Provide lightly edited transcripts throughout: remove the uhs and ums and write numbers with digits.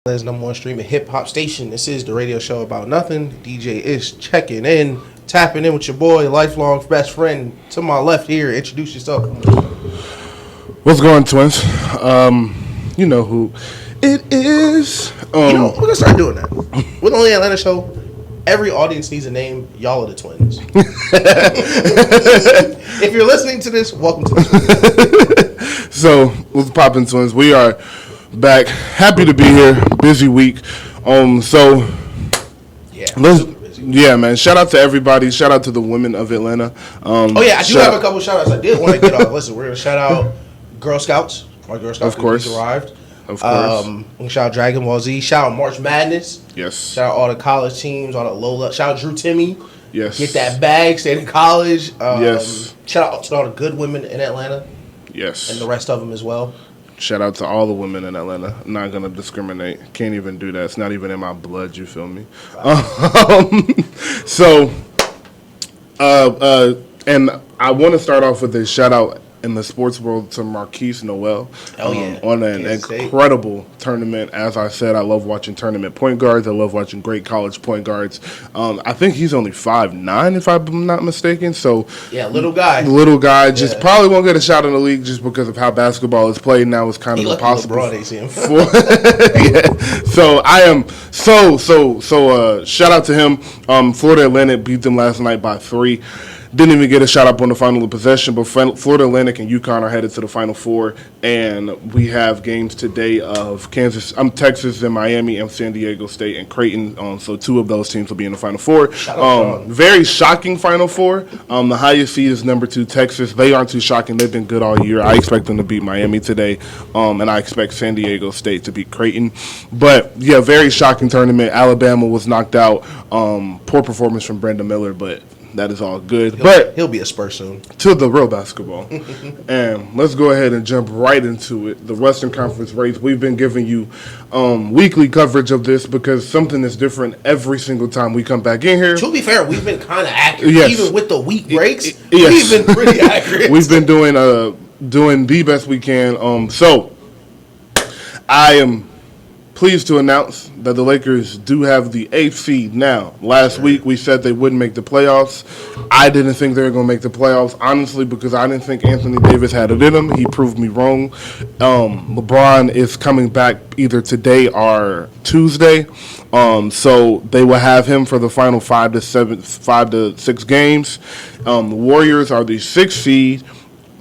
As number one streaming hip hop station. This is the radio show about nothing. DJ is checking in, tapping in with your boy, lifelong best friend. To my left here, introduce yourself. What's going, twins? You know who it is. We're gonna start doing that. With the Only Atlanta show, every audience needs a name. Y'all are the twins. If you're listening to this, welcome to the twins. So, what's poppin', twins? We are back. Happy to be here. Busy week. Yeah, man. Shout out to everybody. Shout out to the women of Atlanta. I do have a couple shout outs. I did want to get off. Listen, we're gonna shout out Girl Scouts. My Girl Scouts arrived. Of course. We shout out Dragon Ball Z. Shout out March Madness. Yes. Shout out all the college teams, all the Lola. Shout out Drew Timmy. Yes. Get that bag, stay in college. Yes. Shout out to all the good women in Atlanta. Yes. And the rest of them as well. Shout out to all the women in Atlanta. I'm not going to discriminate. Can't even do that. It's not even in my blood, you feel me? And I want to start off with a shout out in the sports world to Marquise Noel on an incredible tournament. As I said, I love watching tournament point guards. I love watching great college point guards. I think he's only 5'9", if I'm not mistaken. So little guy. Just probably won't get a shot in the league just because of how basketball is played now. It's kind of impossible. So I am so shout out to him. Florida Atlantic beat them last night by 3. Didn't even get a shot up on the final of possession, but Florida Atlantic and UConn are headed to the Final Four, and we have games today of Texas and Miami and San Diego State and Creighton. So 2 of those teams will be in the Final Four. Very shocking Final Four. The highest seed is number 2 Texas. They aren't too shocking. They've been good all year. I expect them to beat Miami today, and I expect San Diego State to beat Creighton. But yeah, very shocking tournament. Alabama was knocked out. Poor performance from Brandon Miller, but that is all good. He'll be a Spur soon. To the real basketball. And let's go ahead and jump right into it. The Western Conference race. We've been giving you weekly coverage of this because something is different every single time we come back in here. To be fair, we've been kind of accurate. Yes. Even with the week breaks, yes. We've been pretty accurate. We've been doing the best we can. So I am pleased to announce that the Lakers do have the 8th seed now. Last week we said they wouldn't make the playoffs. I didn't think they were going to make the playoffs, honestly, because I didn't think Anthony Davis had it in him. He proved me wrong. LeBron is coming back either today or Tuesday. So they will have him for the final 5 to 6 games. The Warriors are the 6th seed.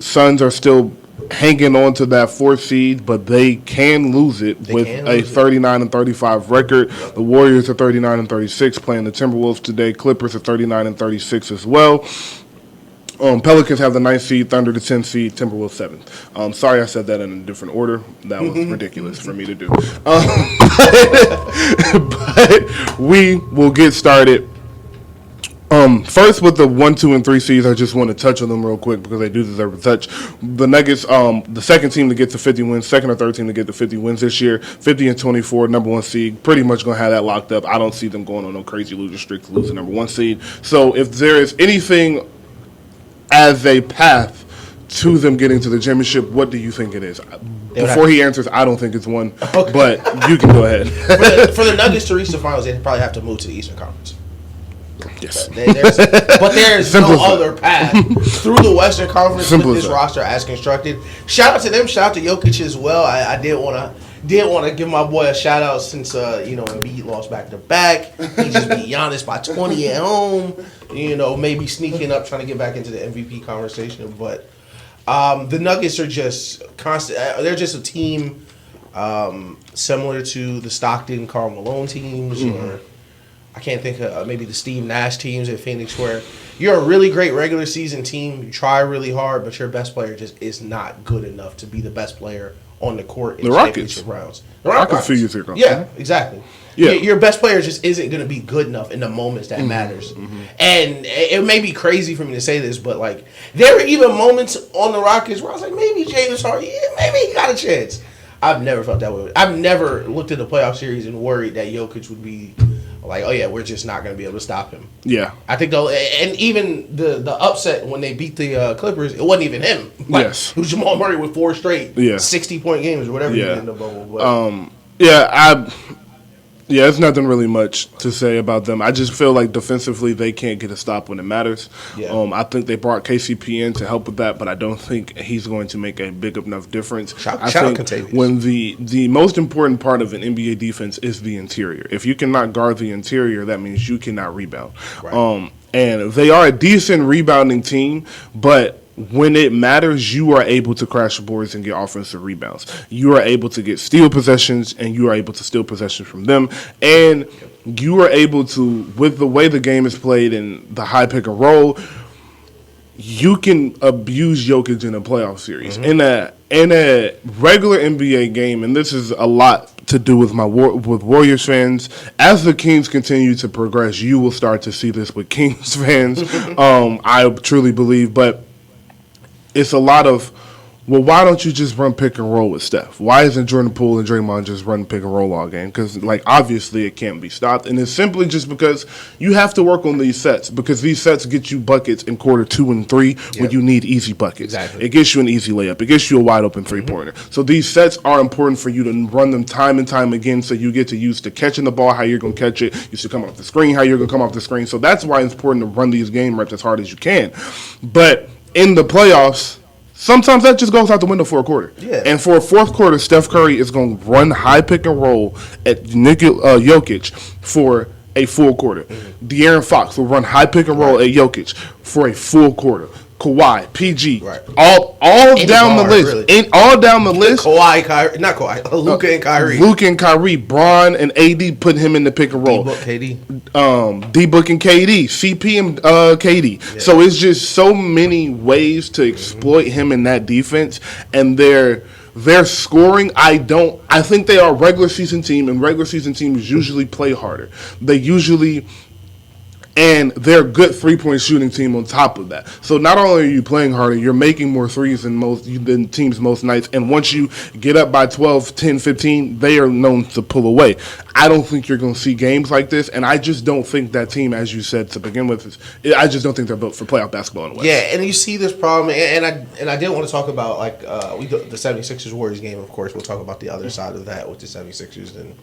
Suns are still hanging on to that 4th seed, but they can lose it with a 39-35 record. The Warriors are 39-36, playing the Timberwolves today. Clippers are 39-36 as well. Pelicans have the 9th seed, Thunder the 10th seed, Timberwolves 7th. Sorry I said that in a different order. That was ridiculous for me to do. But we will get started. First with the 1, 2, and 3 seeds, I just want to touch on them real quick because they do deserve a touch. The Nuggets, the second team to get to 50 wins, second or third team to get to 50 wins this year, 50-24, number 1 seed, pretty much going to have that locked up. I don't see them going on no crazy loser streak to lose the number 1 seed. So if there is anything as a path to them getting to the championship, what do you think it is? Before he answers, I don't think it's one, but you can go ahead. For the Nuggets to reach the finals, they probably have to move to the Eastern Conference. Yes. But there's no other path through the Western Conference with this roster as constructed. Shout out to them. Shout out to Jokic as well. I did want to give my boy a shout out since Embiid lost back to back. He just beat Giannis by 20 at home. Maybe sneaking up trying to get back into the MVP conversation. But the Nuggets are just constant. They're just a team similar to the Stockton, Karl Malone teams or. I can't think of maybe the Steve Nash teams at Phoenix where you're a really great regular season team. You try really hard, but your best player just is not good enough to be the best player on the court in championship rounds. The Rockets a few years ago. Yeah, exactly. Yeah. Your best player just isn't going to be good enough in the moments that matters. And it may be crazy for me to say this, but like there were even moments on the Rockets where I was like, maybe James Harden, maybe he got a chance. I've never felt that way. I've never looked at the playoff series and worried that Jokic would be like, oh yeah, we're just not going to be able to stop him. Yeah. I think though, and even the upset when they beat the Clippers, it wasn't even him. Yes. It was Jamal Murray with 4 straight 60-point games or whatever he did in the bubble. But Yeah, it's nothing really much to say about them. I just feel like defensively they can't get a stop when it matters. Yeah. I think they brought KCP in to help with that, but I don't think he's going to make a big enough difference. I think when the most important part of an NBA defense is the interior. If you cannot guard the interior, that means you cannot rebound. Right. And they are a decent rebounding team, but when it matters, you are able to crash the boards and get offensive rebounds. You are able to get steal possessions, and you are able to steal possessions from them. And you are able to, with the way the game is played and the high pick and roll, you can abuse Jokic in a playoff series. Mm-hmm. In a regular NBA game, and this is a lot to do with with Warriors fans. As the Kings continue to progress, you will start to see this with Kings fans. I truly believe, but it's a lot of, well, why don't you just run pick and roll with Steph? Why isn't Jordan Poole and Draymond just running pick and roll all game? Because, obviously it can't be stopped. And it's simply just because you have to work on these sets, because these sets get you buckets in quarter 2 and 3 when you need easy buckets. Exactly. It gets you an easy layup. It gets you a wide-open three-pointer. Mm-hmm. So these sets are important for you to run them time and time again, so you get to use to catching the ball, how you're going to catch it. You should come off the screen, how you're going to come off the screen. So that's why it's important to run these game reps as hard as you can. But in the playoffs, sometimes that just goes out the window for a quarter. Yeah. And for a fourth quarter, Steph Curry is going to run high pick and roll at Jokic for a full quarter. Mm-hmm. De'Aaron Fox will run high pick and roll at Jokic for a full quarter. Kawhi, PG, all down the list. Really. All down the list. Luka and Kyrie. Luka and Kyrie, Bron and AD put him in the pick and roll. D-Book, KD. D-Book and KD, CP and KD. Yeah. So it's just so many ways to exploit him in that defense, and their scoring, I think they are a regular season team, and regular season teams usually play harder. And they're a good three-point shooting team on top of that. So not only are you playing harder, you're making more threes than teams most nights. And once you get up by 12, 10, 15, they are known to pull away. I don't think you're going to see games like this, and I just don't think that team, as you said to begin with, I just don't think they're built for playoff basketball in the West. Yeah, and you see this problem, and I did want to talk about the 76ers Warriors game. Of course, we'll talk about the other side of that with the 76ers and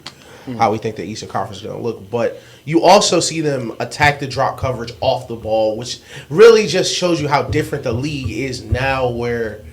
how we think the Eastern Conference is going to look. But you also see them attack the drop coverage off the ball, which really just shows you how different the league is now, where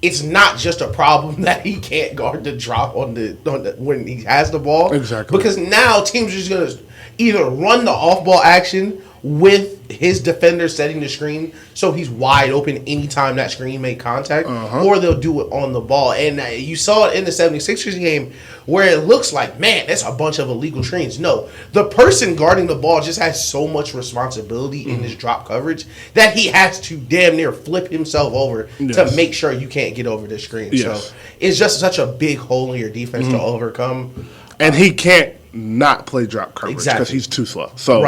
it's not just a problem that he can't guard the drop on the when he has the ball. Exactly. Because now teams are just going to either run the off-ball action with his defender setting the screen so he's wide open anytime that screen make contact, or they'll do it on the ball. And you saw it in the 76ers game where it looks like, man, that's a bunch of illegal screens. No, the person guarding the ball just has so much responsibility in this drop coverage that he has to damn near flip himself over to make sure you can't get over the screen. Yes. So it's just such a big hole in your defense to overcome. And he can't not play drop coverage because he's too slow. So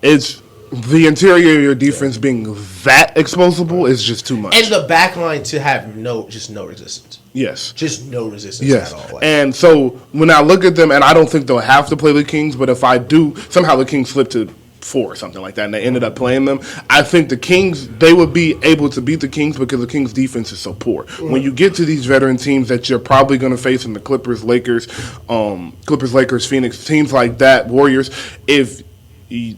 it's the interior of your defense being that exposable is just too much. And the back line to have no resistance. Yes. Just no resistance at all. And so when I look at them, and I don't think they'll have to play the Kings, but if I do, somehow the Kings slip to 4 or something like that, and they ended up playing them, I think the Kings, they would be able to beat the Kings because the Kings' defense is so poor. When you get to these veteran teams that you're probably going to face in the Clippers, Lakers, Phoenix, teams like that, Warriors, if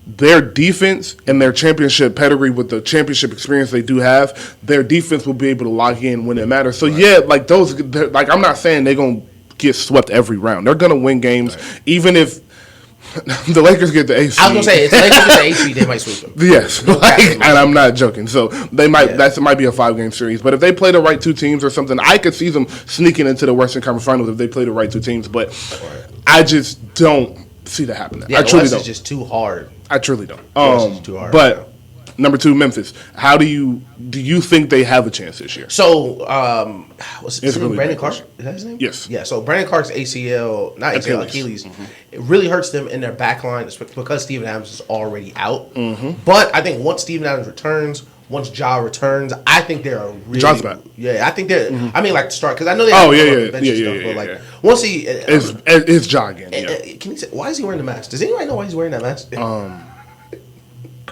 their defense and their championship pedigree with the championship experience they do have, their defense will be able to lock in when it matters. So, I'm not saying they're going to get swept every round. They're going to win games, even if the Lakers get the 8th seed. I was going to say, if the Lakers get the 8th seed, they might sweep them. Yes, and I'm not joking. So, they might. That might be a 5-game series. But if they play the right 2 teams or something, I could see them sneaking into the Western Conference Finals if they play the right 2 teams. But I just don't see that happening. Yeah, I truly don't. It's just too hard. I truly don't. It's too hard. But number 2, Memphis. How do you think they have a chance this year? So, what's his name? Brandon Clark? Is that his name? Yes. Yeah. So Brandon Clark's Achilles. It really hurts them in their back line because Steven Adams is already out. But I think once Steven Adams returns, once Ja returns, I think they're a really... Ja's back. Yeah, I think they're... I mean, like, start... Because I know they have but once he... It's Ja again, Can you say... Why is he wearing the mask? Does anybody know why he's wearing that mask?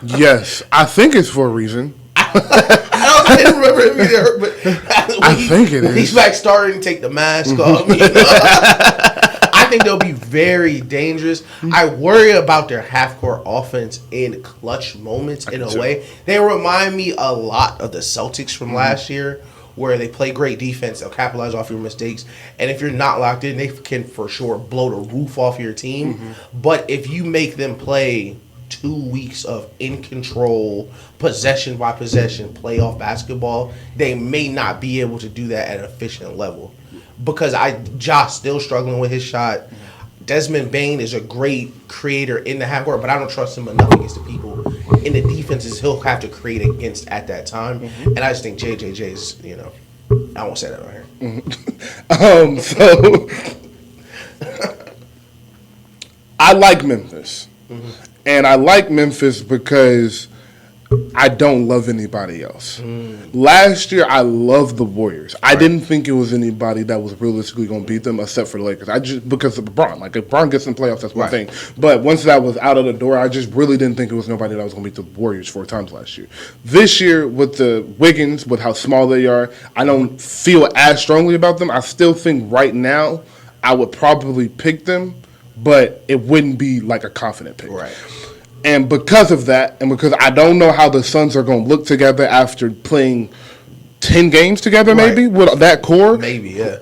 Yes. I think it's for a reason. I didn't remember him getting hurt, but... I think it is. He's back starting to take the mask off. I think they'll be very dangerous. I worry about their half-court offense in clutch moments in a way. They remind me a lot of the Celtics from last year, where they play great defense. They'll capitalize off your mistakes. And if you're not locked in, they can for sure blow the roof off your team. But if you make them play 2 weeks of in control, possession by possession playoff basketball, they may not be able to do that at an efficient level. Because Josh still struggling with his shot. Desmond Bane is a great creator in the half court, but I don't trust him enough against the people in the defenses he'll have to create against at that time. And I just think JJJ's, I won't say that right here. So I like Memphis. And I like Memphis because I don't love anybody else. Last year, I loved the Warriors. I didn't think it was anybody that was realistically going to beat them, except for the Lakers. Because of LeBron. Like, if LeBron gets in playoffs, that's one thing. But once that was out of the door, I just really didn't think it was nobody that was going to beat the Warriors 4 times last year. This year, with the Wiggins, with how small they are, I don't feel as strongly about them. I still think right now, I would probably pick them, but it wouldn't be like a confident pick. Right. And because of that, and because I don't know how the Suns are going to look together after playing 10 games together, maybe, with that core. Maybe, yeah.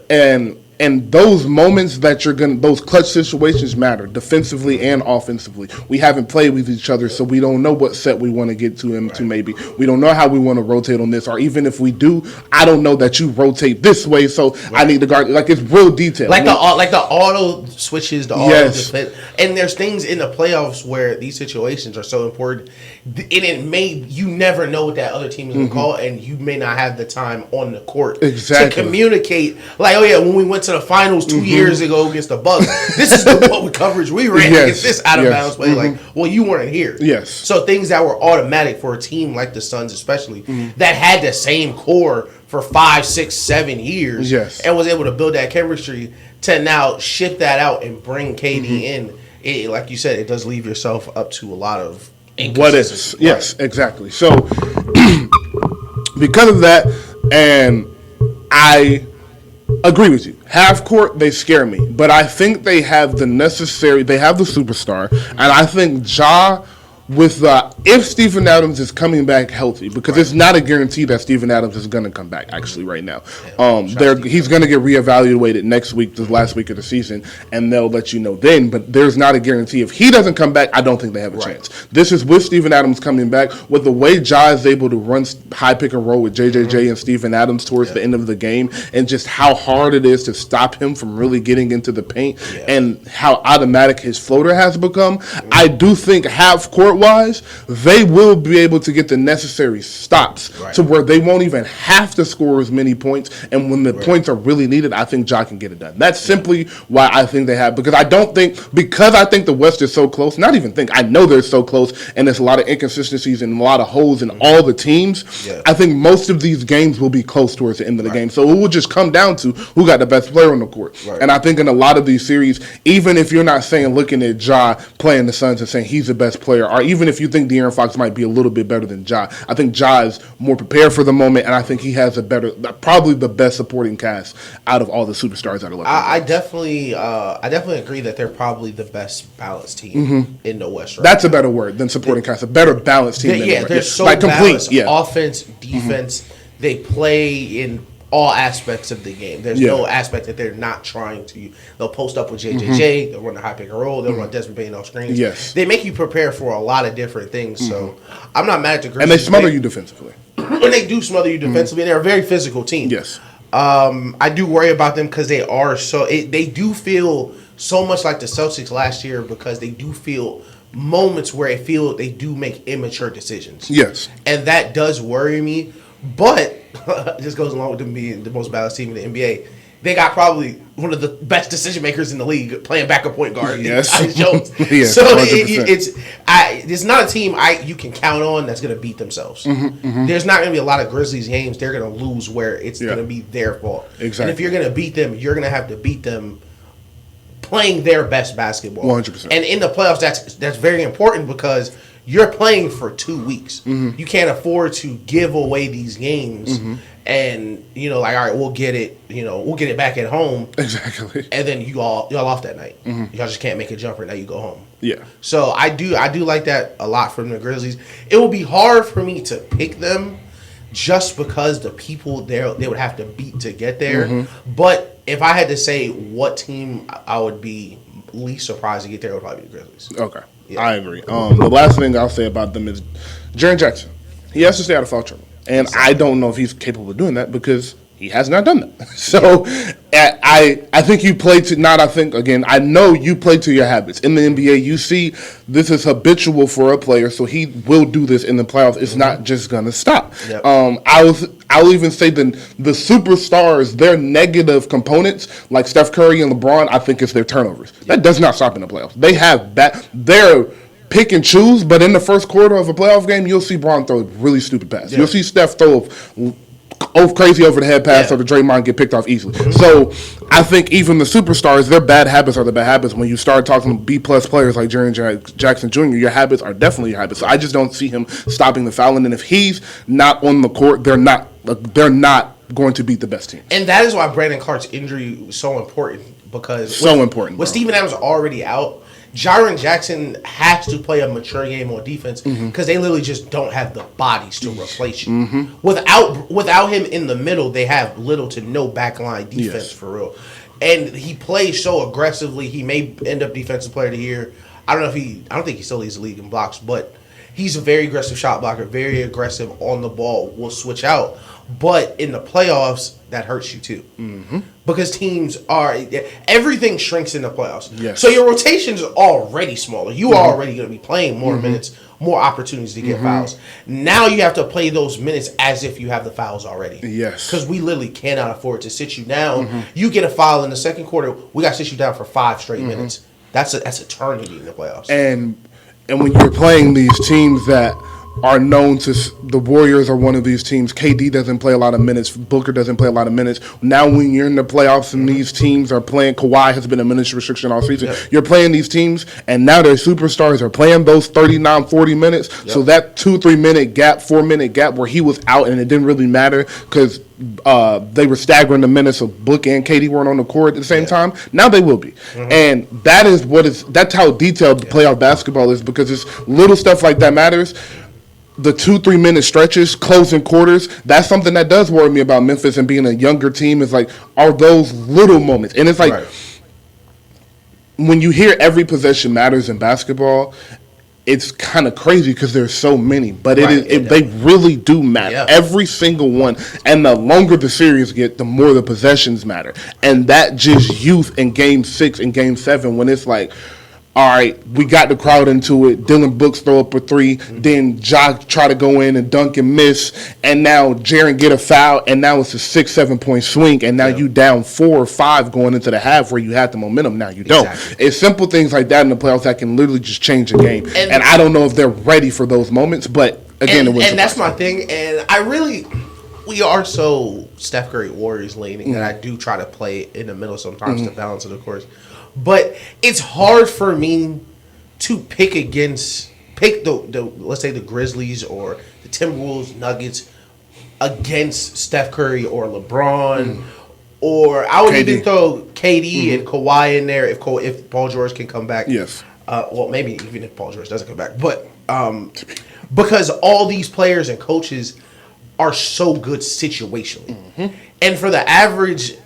And those moments that those clutch situations matter, defensively and offensively. We haven't played with each other, so we don't know what set we want to get to into maybe. We don't know how we want to rotate on this, or even if we do, I don't know that you rotate this way, so I need to guard. Like, it's real detail. Like the auto switches, the auto defense. And there's things in the playoffs where these situations are so important. And you never know what that other team is going to call, and you may not have the time on the court to communicate. Like, oh yeah, when we went to the finals 2 years ago against the Bucks, this is what coverage we ran against this out of bounds play. Like, well, you weren't here. Yes. So things that were automatic for a team like the Suns, especially that had the same core for 5, 6, 7 years, and was able to build that chemistry to now shift that out and bring KD in. It, like you said, it does leave yourself up to a lot of what ifs. Yes, exactly. So because of that, and I agree with you. Half court, they scare me, but I think they have the superstar, and I think if Steven Adams is coming back healthy, because it's not a guarantee that Steven Adams is going to come back actually right now. He's going to get reevaluated next week, the last week of the season, and they'll let you know then, but there's not a guarantee. If he doesn't come back, I don't think they have a chance. This is with Steven Adams coming back, with the way Ja is able to run high pick and roll with JJJ and Steven Adams towards the end of the game, and just how hard it is to stop him from really getting into the paint, and how automatic his floater has become. I do think half court wise, they will be able to get the necessary stops to where they won't even have to score as many points. And when the points are really needed, I think Ja can get it done. That's simply why I think they have. Because I think the West is so close. Not even think. I know they're so close, and there's a lot of inconsistencies and a lot of holes in all the teams. I think most of these games will be close towards the end of the game. So it will just come down to who got the best player on the court. And I think in a lot of these series, even if you're not looking at Ja playing the Suns and saying he's the best player, or even if you think De'Aaron Fox might be a little bit better than Ja, I think Ja is more prepared for the moment, and I think he has probably the best supporting cast out of all the superstars that are left. I definitely agree that they're probably the best balanced team in the West. That's a better word than supporting cast. A better balanced team. They're so balanced. Offense, defense. They play in all aspects of the game. There's no aspect that they're not trying to. They'll post up with JJJ. They'll run a high pick and roll. They'll run Desmond Bane off screens. They make you prepare for a lot of different things. So I'm not mad at the Grizzlies. And they smother you defensively. And they do smother you defensively. They're a very physical team. Yes. I do worry about them because they are they do feel so much like the Celtics last year, because they do feel moments where they do make immature decisions. Yes. And that does worry me. But this goes along with them being the most balanced team in the NBA. They got probably one of the best decision makers in the league playing backup point guard. Yes. Jones. So it's not a team you can count on that's going to beat themselves. There's not going to be a lot of Grizzlies games they're going to lose where it's going to be their fault. Exactly. And if you're going to beat them, you're going to have to beat them playing their best basketball. 100%. And in the playoffs, that's very important, because you're playing for 2 weeks. You can't afford to give away these games and, all right, we'll get it, we'll get it back at home. Exactly. And then y'all off that night. Y'all just can't make a jumper. Now you go home. Yeah. So I do like that a lot from the Grizzlies. It will be hard for me to pick them just because the people there they would have to beat to get there. But if I had to say what team I would be least surprised to get there, it would probably be the Grizzlies. Okay. Yeah. I agree. The last thing I'll say about them is Jaren Jackson. He has to stay out of foul trouble. And I don't know if he's capable of doing that because he has not done that. So I think you play to, not I think, again, I know you play to your habits. In the NBA, you see this is habitual for a player, so he will do this in the playoffs. It's not just going to stop. Yep. I'll even say the superstars, their negative components, like Steph Curry and LeBron, I think it's their turnovers. Yep. That does not stop in the playoffs. They have they're pick and choose, but in the first quarter of a playoff game, you'll see Bron throw a really stupid pass. Yeah. You'll see Steph throw crazy over the head pass or the Draymond get picked off easily. So I think even the superstars, their bad habits are the bad habits. When you start talking to B-plus players like Jaren Jackson Jr., your habits are definitely your habits. So I just don't see him stopping the fouling. And if he's not on the court, they're not going to beat the best team. And that is why Brandon Clark's injury was so important because with Steven Adams already out, Jaren Jackson has to play a mature game on defense because they literally just don't have the bodies to replace you. Without him in the middle, they have little to no backline defense for real. And he plays so aggressively. He may end up defensive player of the year. I don't think he still leads the league in blocks, but he's a very aggressive shot blocker, very aggressive on the ball. Will switch out. But in the playoffs, that hurts you too. Because everything shrinks in the playoffs. Yes. So your rotations are already smaller. You are already going to be playing more minutes, more opportunities to get fouls. Now you have to play those minutes as if you have the fouls already. Yes. Because we literally cannot afford to sit you down. You get a foul in the second quarter, we got to sit you down for 5 straight minutes. That's eternity in the playoffs. And when you're playing these teams that are known to, the Warriors are one of these teams. KD doesn't play a lot of minutes. Booker doesn't play a lot of minutes. Now when you're in the playoffs and these teams are playing, Kawhi has been a minutes restriction all season. You're playing these teams and now their superstars are playing those 39, 40 minutes. So that 2-3 minute gap, 4 minute gap where he was out and it didn't really matter because they were staggering the minutes of Book and KD weren't on the court at the same time. Now they will be. And that's how detailed the playoff basketball is because it's little stuff like that matters. The 2-3 minute stretches, closing quarters, that's something that does worry me about Memphis and being a younger team is like, are those little moments? And it's like, when you hear every possession matters in basketball, it's kind of crazy because there's so many, but they really do matter. Every single one. And the longer the series get, the more the possessions matter. And that just youth in Game 6 and Game 7 when it's like, all right, we got the crowd into it. Dylan Brooks throw up a 3. Then Jock try to go in and dunk and miss. And now Jaren get a foul. And now it's a 6-7 point swing. And now you down 4 or 5 going into the half where you had the momentum. Now you don't. It's simple things like that in the playoffs that can literally just change a game. And I don't know if they're ready for those moments. But again, and that's my thing. And we are so Steph Curry Warriors leaning that I do try to play in the middle sometimes to balance it, of course. But it's hard for me to pick the let's say the Grizzlies or the Timberwolves, Nuggets against Steph Curry or LeBron, or I would even throw KD and Kawhi in there if Paul George can come back. Yes. Well, maybe even if Paul George doesn't come back, but because all these players and coaches are so good situationally, and for the average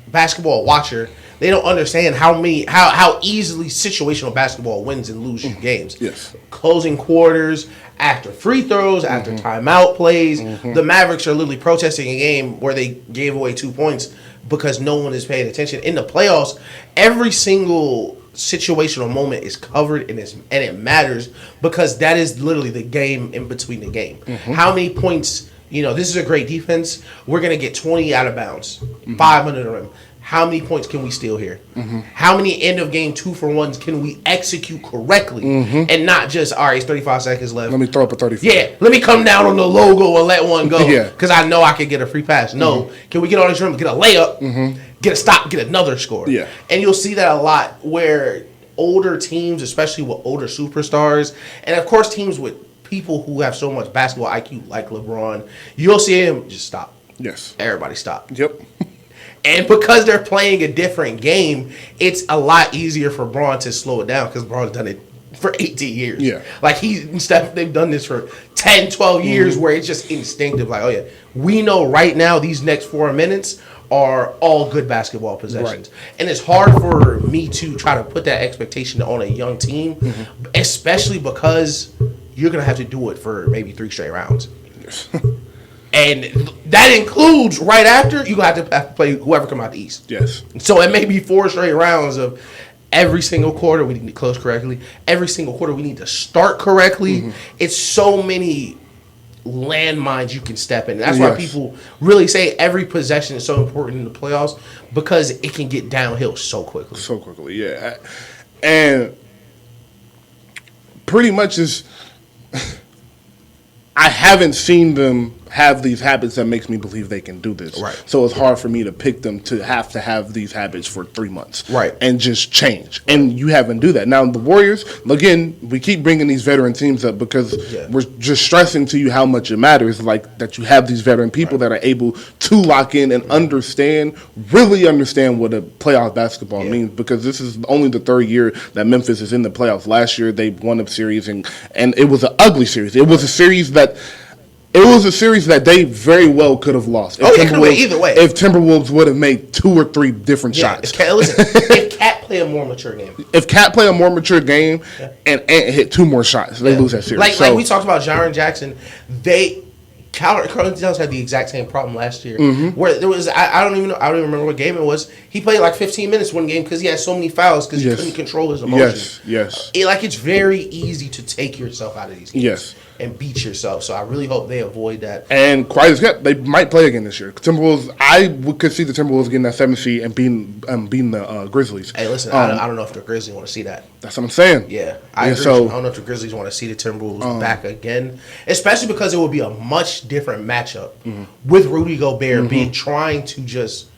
basketball watcher, they don't understand how easily situational basketball wins and loses games. Yes. Closing quarters, after free throws, after timeout plays. The Mavericks are literally protesting a game where they gave away 2 points because no one is paying attention. In the playoffs, every single situational moment is covered and it matters because that is literally the game in between the game. How many points, this is a great defense. We're going to get 20 out of bounds, 5 under the rim. How many points can we steal here? How many end of game 2-for-1s can we execute correctly and not just, all right, it's 35 seconds left. Let me throw up a 35. Yeah, let me come down on the logo and let one go because I know I can get a free pass. No, can we get on this rim, get a layup, get a stop, get another score? Yeah. And you'll see that a lot where older teams, especially with older superstars, and of course teams with people who have so much basketball IQ like LeBron, you'll see him just stop. Yes. Everybody stop. Yep. And because they're playing a different game, it's a lot easier for Braun to slow it down because Braun's done it for 18 years. Yeah. Like they've done this for 10, 12 years where it's just instinctive. Like, oh yeah, we know right now these next 4 minutes are all good basketball possessions. Right. And it's hard for me to try to put that expectation on a young team, especially because you're going to have to do it for maybe 3 straight rounds. Yes. And that includes right after, you're going to have to play whoever come out the East. Yes. So it may be 4 straight rounds of every single quarter we need to close correctly. Every single quarter we need to start correctly. It's so many landmines you can step in. And that's why people really say every possession is so important in the playoffs because it can get downhill so quickly. So quickly, yeah. And pretty much I haven't seen them have these habits that makes me believe they can do this. Right. So it's hard for me to pick them to have these habits for 3 months. Right. And just change. And you haven't do that. Now, the Warriors, again, we keep bringing these veteran teams up because we're just stressing to you how much it matters, like that you have these veteran people that are able to lock in and really understand what a playoff basketball means, because this is only the 3rd year that Memphis is in the playoffs. Last year, they won a series, and it was an ugly series. It was a series that they very well could have lost. It could have went either way. If Timberwolves would have made 2 or 3 different shots. If Cat play a more mature game. And Ant hit 2 more shots, they lose that series. Like we talked about Jaren Jackson, Carl Jones had the exact same problem last year, where there was I don't even remember what game it was. He played like 15 minutes one game because he had so many fouls because he couldn't control his emotions. Yes. It's very easy to take yourself out of these games. Yes. And beat yourself. So I really hope they avoid that. And quite as good, they might play again this year. Timberwolves, could see the Timberwolves getting that 7th seed and beating the Grizzlies. Hey, listen, I don't know if the Grizzlies want to see that. That's what I'm saying. Yeah, I agree. I don't know if the Grizzlies want to see the Timberwolves back again, especially because it would be a much different matchup with Rudy Gobert trying to just.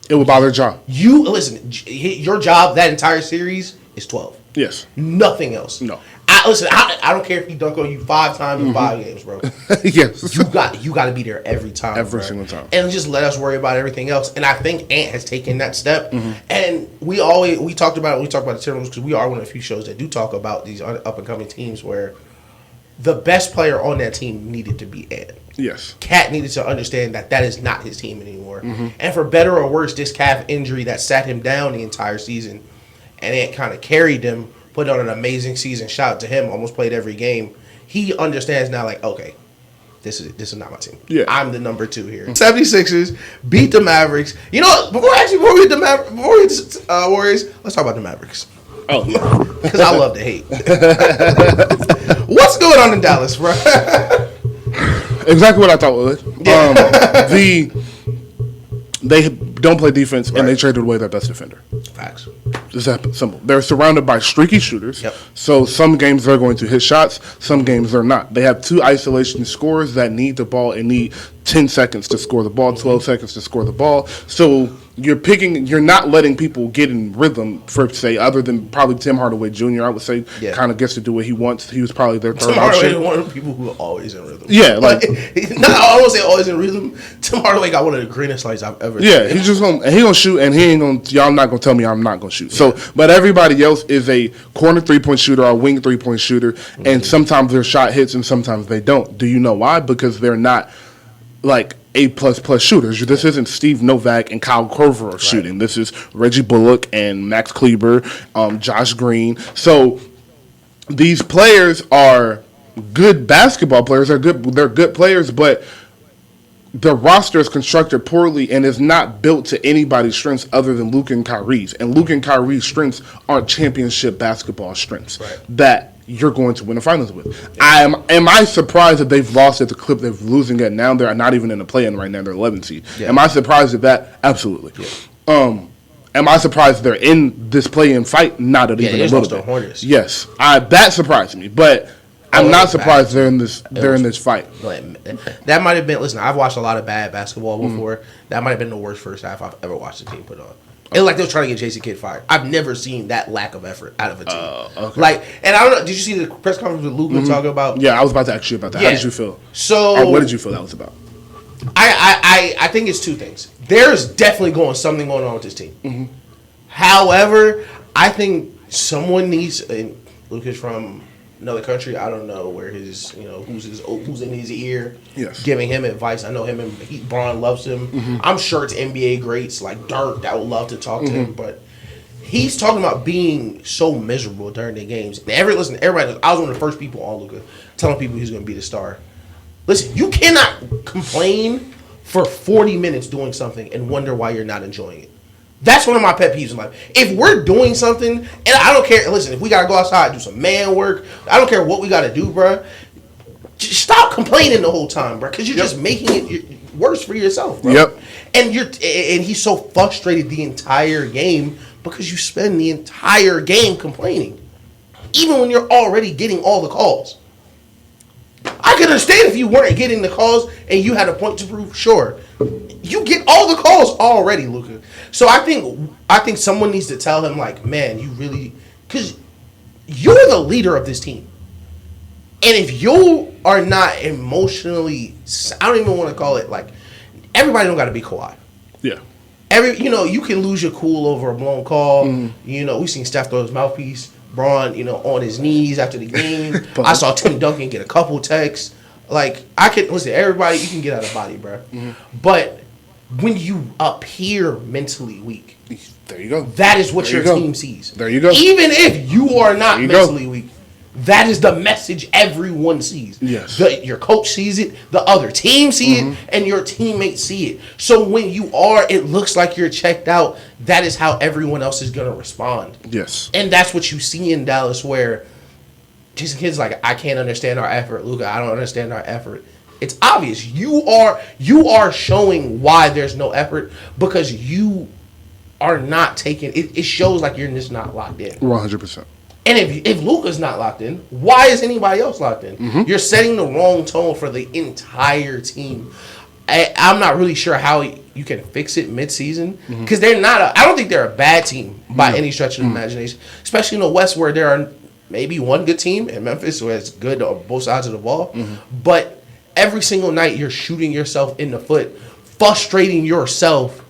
It would bother Ja. Your job that entire series is 12. Yes. Nothing else. No. I don't care if he dunk on you 5 times in 5 games, bro. Yes. You got to be there every time. Every single time. And just let us worry about everything else. And I think Ant has taken that step. And we talked about the Timberwolves because we are one of the few shows that do talk about these up and coming teams where the best player on that team needed to be Ant. Yes. Cat needed to understand that is not his team anymore. And for better or worse, this calf injury that sat him down the entire season and Ant kind of carried him, put on an amazing season. Shout out to him. Almost played every game. He understands now, like, okay, this is not my team. Yeah. I'm the number 2 here. 76ers beat the Mavericks. You know what? Before we hit the Warriors, let's talk about the Mavericks. Oh, yeah. Because I love to hate. What's going on in Dallas, bro? Exactly what I thought would. They don't play defense, and they traded away their best defender. Facts. It's that simple. They're surrounded by streaky shooters. Yep. So some games they're going to hit shots, some games they're not. They have 2 isolation scorers that need the ball and need 10 seconds to score the ball, 12 seconds to score the ball. So you're not letting people get in rhythm, for say, other than probably Tim Hardaway Jr., I would say, kind of gets to do what he wants. He was probably their third option. Tim Hardaway is one of the people who are always in rhythm. Yeah, like I won't say always in rhythm. Tim Hardaway got one of the greenest lights I've ever seen. Yeah, he's gonna shoot, and he ain't gonna. Y'all not gonna tell me I'm not gonna shoot. So, but everybody else is a corner 3-point shooter or a wing 3-point shooter, and sometimes their shot hits and sometimes they don't. Do you know why? Because they're not like A++ shooters. This isn't Steve Novak and Kyle Korver shooting. This is Reggie Bullock and Max Kleber, Josh Green. So these players are good basketball players. They're good players, but the roster is constructed poorly and is not built to anybody's strengths other than Luke and Kyrie's. And Luke and Kyrie's strengths aren't championship basketball strengths that you're going to win the finals with. Am I surprised that they've lost at the clip they're losing at now? They're not even in the play-in right now. They're 11 seed. Yeah. Am I surprised at that? Absolutely. Yeah. Am I surprised they're in this play-in fight? Not at even a little bit. Yes. That surprised me, but I'm not surprised they're in this fight. That might have been. Listen, I've watched a lot of bad basketball before. That might have been the worst first half I've ever watched a team put on. It like they were trying to get Jason Kidd fired. I've never seen that lack of effort out of a team. Okay. Like, and I don't know. Did you see the press conference with Luka talking about? Yeah, I was about to ask you about that. How did you feel? So, or what did you feel that was about? I think it's two things. There's definitely something going on with this team. However, I think someone needs. And Luka's from another country. I don't know where his, who's in his ear, giving him advice. I know him and Braun loves him. I'm sure it's NBA greats like Dirk that would love to talk to him, but he's talking about being so miserable during the games. And everybody knows, I was one of the first people on Luka telling people he's going to be the star. Listen, you cannot complain for 40 minutes doing something and wonder why you're not enjoying it. That's one of my pet peeves in life. If we're doing something, and I don't care, listen, if we got to go outside, do some man work, I don't care what we got to do, bro. Just stop complaining the whole time, bro, because you're just making it worse for yourself, bro. And he's so frustrated the entire game because you spend the entire game complaining, even when you're already getting all the calls. I could understand if you weren't getting the calls and you had a point to prove. Sure, you get all the calls already, Luka. So I think someone needs to tell him, like, man, you really, because you're the leader of this team, and if you are not emotionally, I don't even want to call it like, everybody don't got to be Kawhi. Yeah. You can lose your cool over a blown call. We seen Steph throw his mouthpiece. Braun, on his knees after the game. I saw Tim Duncan get a couple texts. Like, everybody, you can get out of body, bro. But when you appear mentally weak, there you go. That is what your team sees. There you go. Even if you are not mentally weak, that is the message everyone sees. Yes. Your coach sees it, the other team see it, and your teammates see it. So when it looks like you're checked out, that is how everyone else is going to respond. Yes. And that's what you see in Dallas, where Jason Kidd's like, I can't understand our effort. Luka, I don't understand our effort. It's obvious. You are showing why there's no effort because you are not taking it. It shows like you're just not locked in. 100%. And if Luka's not locked in, why is anybody else locked in? You're setting the wrong tone for the entire team. I'm not really sure how you can fix it mid-season because they're not. I don't think they're a bad team by any stretch of the imagination, especially in the West where there are maybe one good team in Memphis who is good on both sides of the ball. But every single night you're shooting yourself in the foot, frustrating yourself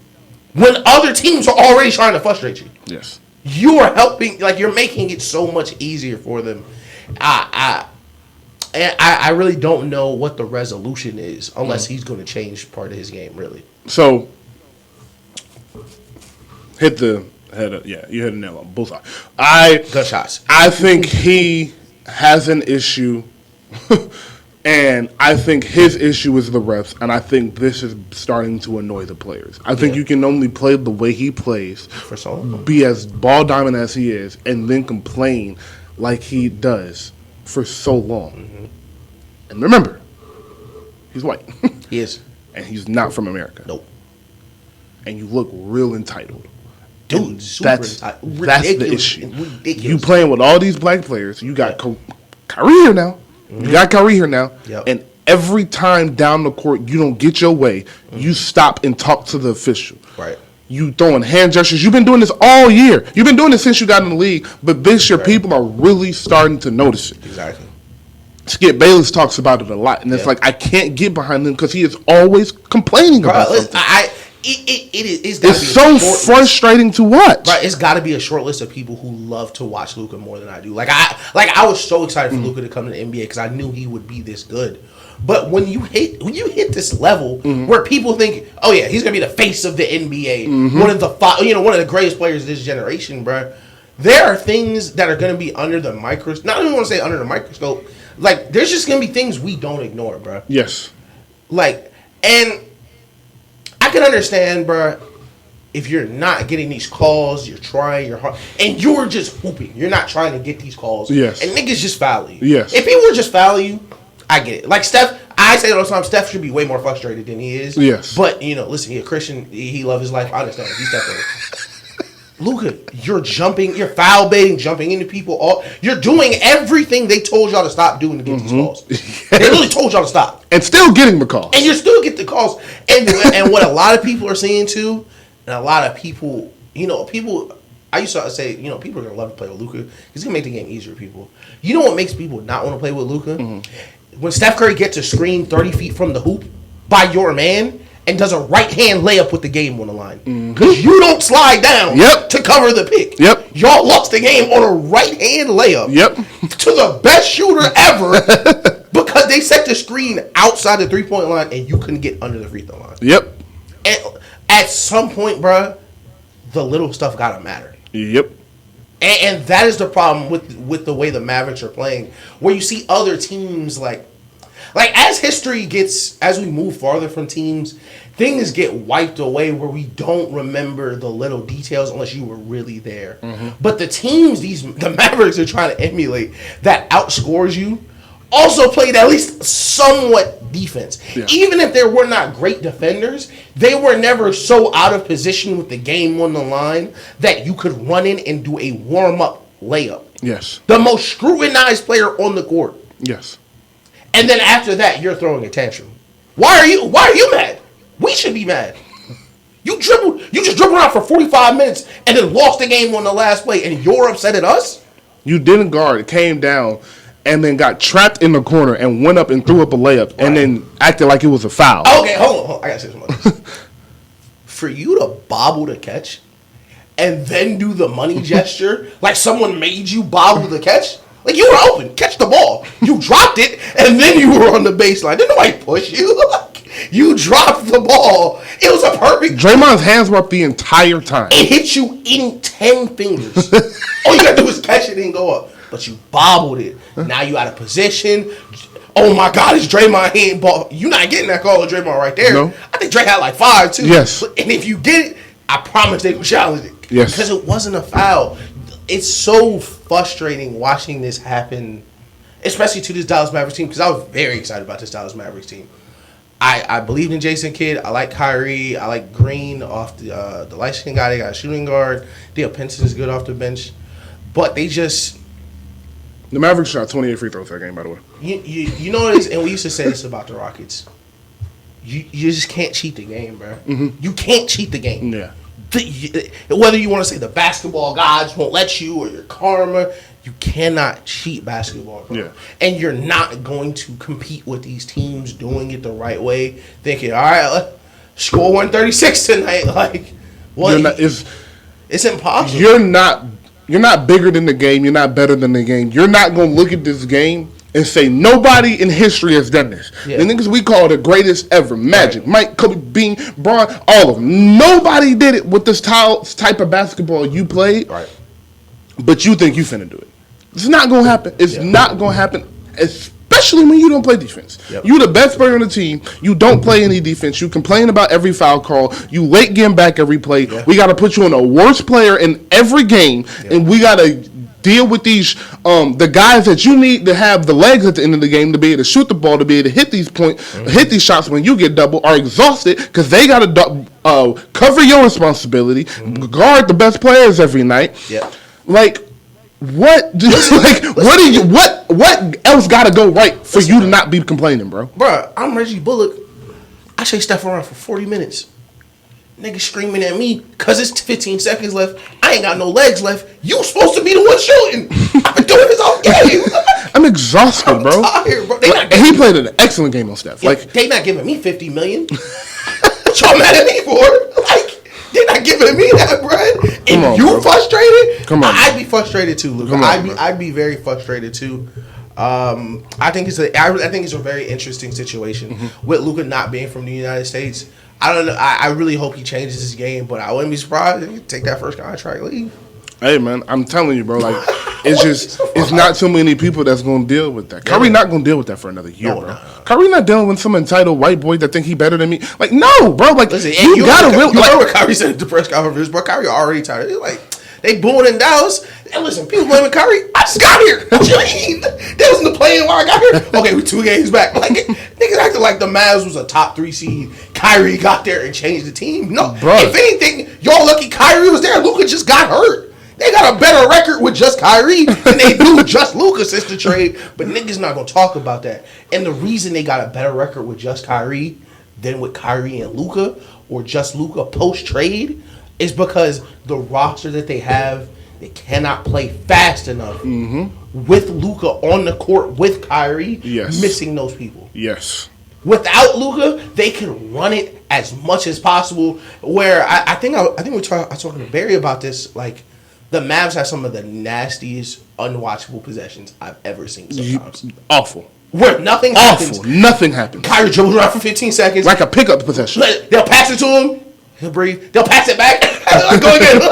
when other teams are already trying to frustrate you. Yes. You are helping, like you're making it so much easier for them. I really don't know what the resolution is unless he's going to change part of his game, really. So, hit the head. You hit a nail on both sides. Good shots. I think he has an issue, and I think his issue is the refs, and I think this is starting to annoy the players. I think you can only play the way he plays, for so long, be as ball dominant as he is, and then complain like he does for so long. And remember, he's white. He is. And he's not from America. Nope. And you look real entitled. Dude, that's the issue. Ridiculous. You playing with all these black players. You got Kyrie here now. You got Kyrie here now. And every time down the court you don't get your way, you stop and talk to the official. Right. You throwing hand gestures. You've been doing this all year. You've been doing this since you got in the league. But this year, people are really starting to notice it. Exactly. Skip Bayless talks about it a lot. And it's like, I can't get behind him because he is always complaining about something. It's so frustrating to watch. Right, it's got to be a short list of people who love to watch Luka more than I do. I was so excited for Luka to come to the NBA because I knew he would be this good. But when you hit this level where people think, oh yeah, he's gonna be the face of the NBA, one of the greatest players of this generation, bro. There are things that are gonna be under the microscope. Not even want to say under the microscope. Like, there's just gonna be things we don't ignore, bro. Yes. Like, and I can understand, bro, if you're not getting these calls, you're trying your hard, and you're just hooping. You're not trying to get these calls. Yes. And niggas just foul you. Yes. If people were just foul you, I get it. Like Steph, I say it all the time, Steph should be way more frustrated than he is. Yes. But, listen, he's a Christian. He loves his life. I understand. He's Steph. Luka, you're foul baiting, jumping into people. You're doing everything they told y'all to stop doing to get these calls. They really told y'all to stop. And still getting the calls. And you're still getting the calls. And what a lot of people are saying too, and a lot of people people. I used to say, people are gonna love to play with Luka. He's gonna make the game easier for people. You know what makes people not want to play with Luka? Mm-hmm. When Steph Curry gets a screen 30 feet from the hoop by your man and does a right hand layup with the game on the line, because you don't slide down to cover the pick. Yep. Y'all lost the game on a right hand layup. Yep. To the best shooter ever because they set the screen outside the 3-point line and you couldn't get under the free throw line. Yep. And at some point, bruh, the little stuff gotta matter. Yep. And that is the problem with the way the Mavericks are playing, where you see other teams like as we move farther from teams, things get wiped away where we don't remember the little details unless you were really there. Mm-hmm. But the teams the Mavericks are trying to emulate that outscores you also played at least somewhat defense. Yeah. Even if they were not great defenders, they were never so out of position with the game on the line that you could run in and do a warm-up layup. Yes. The most scrutinized player on the court. Yes. And then after that, you're throwing a tantrum. Why are you mad? We should be mad. You just dribbled around for 45 minutes and then lost the game on the last play and you're upset at us? You didn't guard. It came down and then got trapped in the corner and went up and threw up a layup and then acted like it was a foul. Okay, hold on. I got to say something about this. For you to bobble the catch and then do the money gesture like someone made you bobble the catch, like you were open, catch the ball. You dropped it and then you were on the baseline. Didn't nobody push you? You dropped the ball. It was a perfect. Draymond's hands were up the entire time. It hit you in 10 fingers. All you got to do is catch it and go up. But you bobbled it. Now you out of position. Oh my God, it's Draymond hitting ball. You're not getting that call of Draymond right there. No. I think Drake had like 5 too. Yes. And if you get it, I promise they will challenge it. Yes. Because it wasn't a foul. It's so frustrating watching this happen, especially to this Dallas Mavericks team, because I was very excited about this Dallas Mavericks team. I believed in Jason Kidd. I like Kyrie. I like Green off the light-skinned guy. They got a shooting guard. Dale Pinson is good off the bench. But they just... The Mavericks shot 28 free throws that game, by the way. You know what it is? And we used to say this about the Rockets. You just can't cheat the game, bro. Mm-hmm. You can't cheat the game. Yeah. Whether you want to say the basketball gods won't let you or your karma, you cannot cheat basketball, bro. Yeah. And you're not going to compete with these teams doing it the right way, thinking, all right, let's score 136 tonight. Like, what? It's impossible. You're not bigger than the game. You're not better than the game. You're not going to look at this game and say nobody in history has done this. Yeah. The niggas we call the greatest ever. Magic, right. Mike, Kobe, Bean, Bron, all of them. Nobody did it with this type of basketball you played. Right. But you think you finna do it. It's not going to happen. It's not going to happen, especially when you don't play defense. Yep. You the best player on the team. You don't play any defense. You complain about every foul call. You late getting back every play. Yeah. We got to put you on a worst player in every game, and we got to deal with these the guys that you need to have the legs at the end of the game to be able to shoot the ball, to be able to hit these hit these shots when you get double, are exhausted because they got to cover your responsibility, guard the best players every night. Yeah. Like, what else got to go right for you to not be complaining, bro? Bro, I'm Reggie Bullock. I chase Steph around for 40 minutes. Niggas screaming at me because it's 15 seconds left. I ain't got no legs left. You supposed to be the one shooting. I've been doing this all game. I'm exhausted, bro. I'm tired, bro. And he played an excellent game on Steph. Yeah, like, they not giving me $50 million. What y'all mad at me for? Like, they not giving me that, bro. And you frustrated? Come on, I'd be frustrated too, Luke. I'd be very frustrated too. I think it's a very interesting situation with Luka not being from the United States. I don't know. I really hope he changes his game, but I wouldn't be surprised if he take that first contract, leave. Hey man, I'm telling you, bro. Like, it's not too many people that's gonna deal with that. Kyrie not gonna deal with that for another year, bro. Kyrie not dealing with some entitled white boy that think he better than me. Like, no, bro. Like, listen, you gotta real. You heard what Kyrie said at the press conference, bro. Kyrie already tired. He's like, they booing in Dallas. And listen, people blaming Kyrie. I just got here. What you mean? They was in the play-in while I got here. Okay, we 2 games back. Like, niggas acting like the Mavs was a top 3 seed. Kyrie got there and changed the team. No, bro. If anything, y'all lucky Kyrie was there. Luka just got hurt. They got a better record with just Kyrie than they do just Luka since the trade. But niggas not gonna talk about that. And the reason they got a better record with just Kyrie than with Kyrie and Luka, or just Luka post trade, is because the roster that they have, they cannot play fast enough with Luka on the court with Kyrie missing those people. Yes. Without Luka, they can run it as much as possible. Where I think I was talking to Barry about this. Like, the Mavs have some of the nastiest, unwatchable possessions I've ever seen. Sometimes Awful. Where nothing happens. Nothing happens. Kyrie dribbles around for 15 seconds. Like a pickup possession. They'll pass it to him. He'll breathe. They'll pass it back. Go again.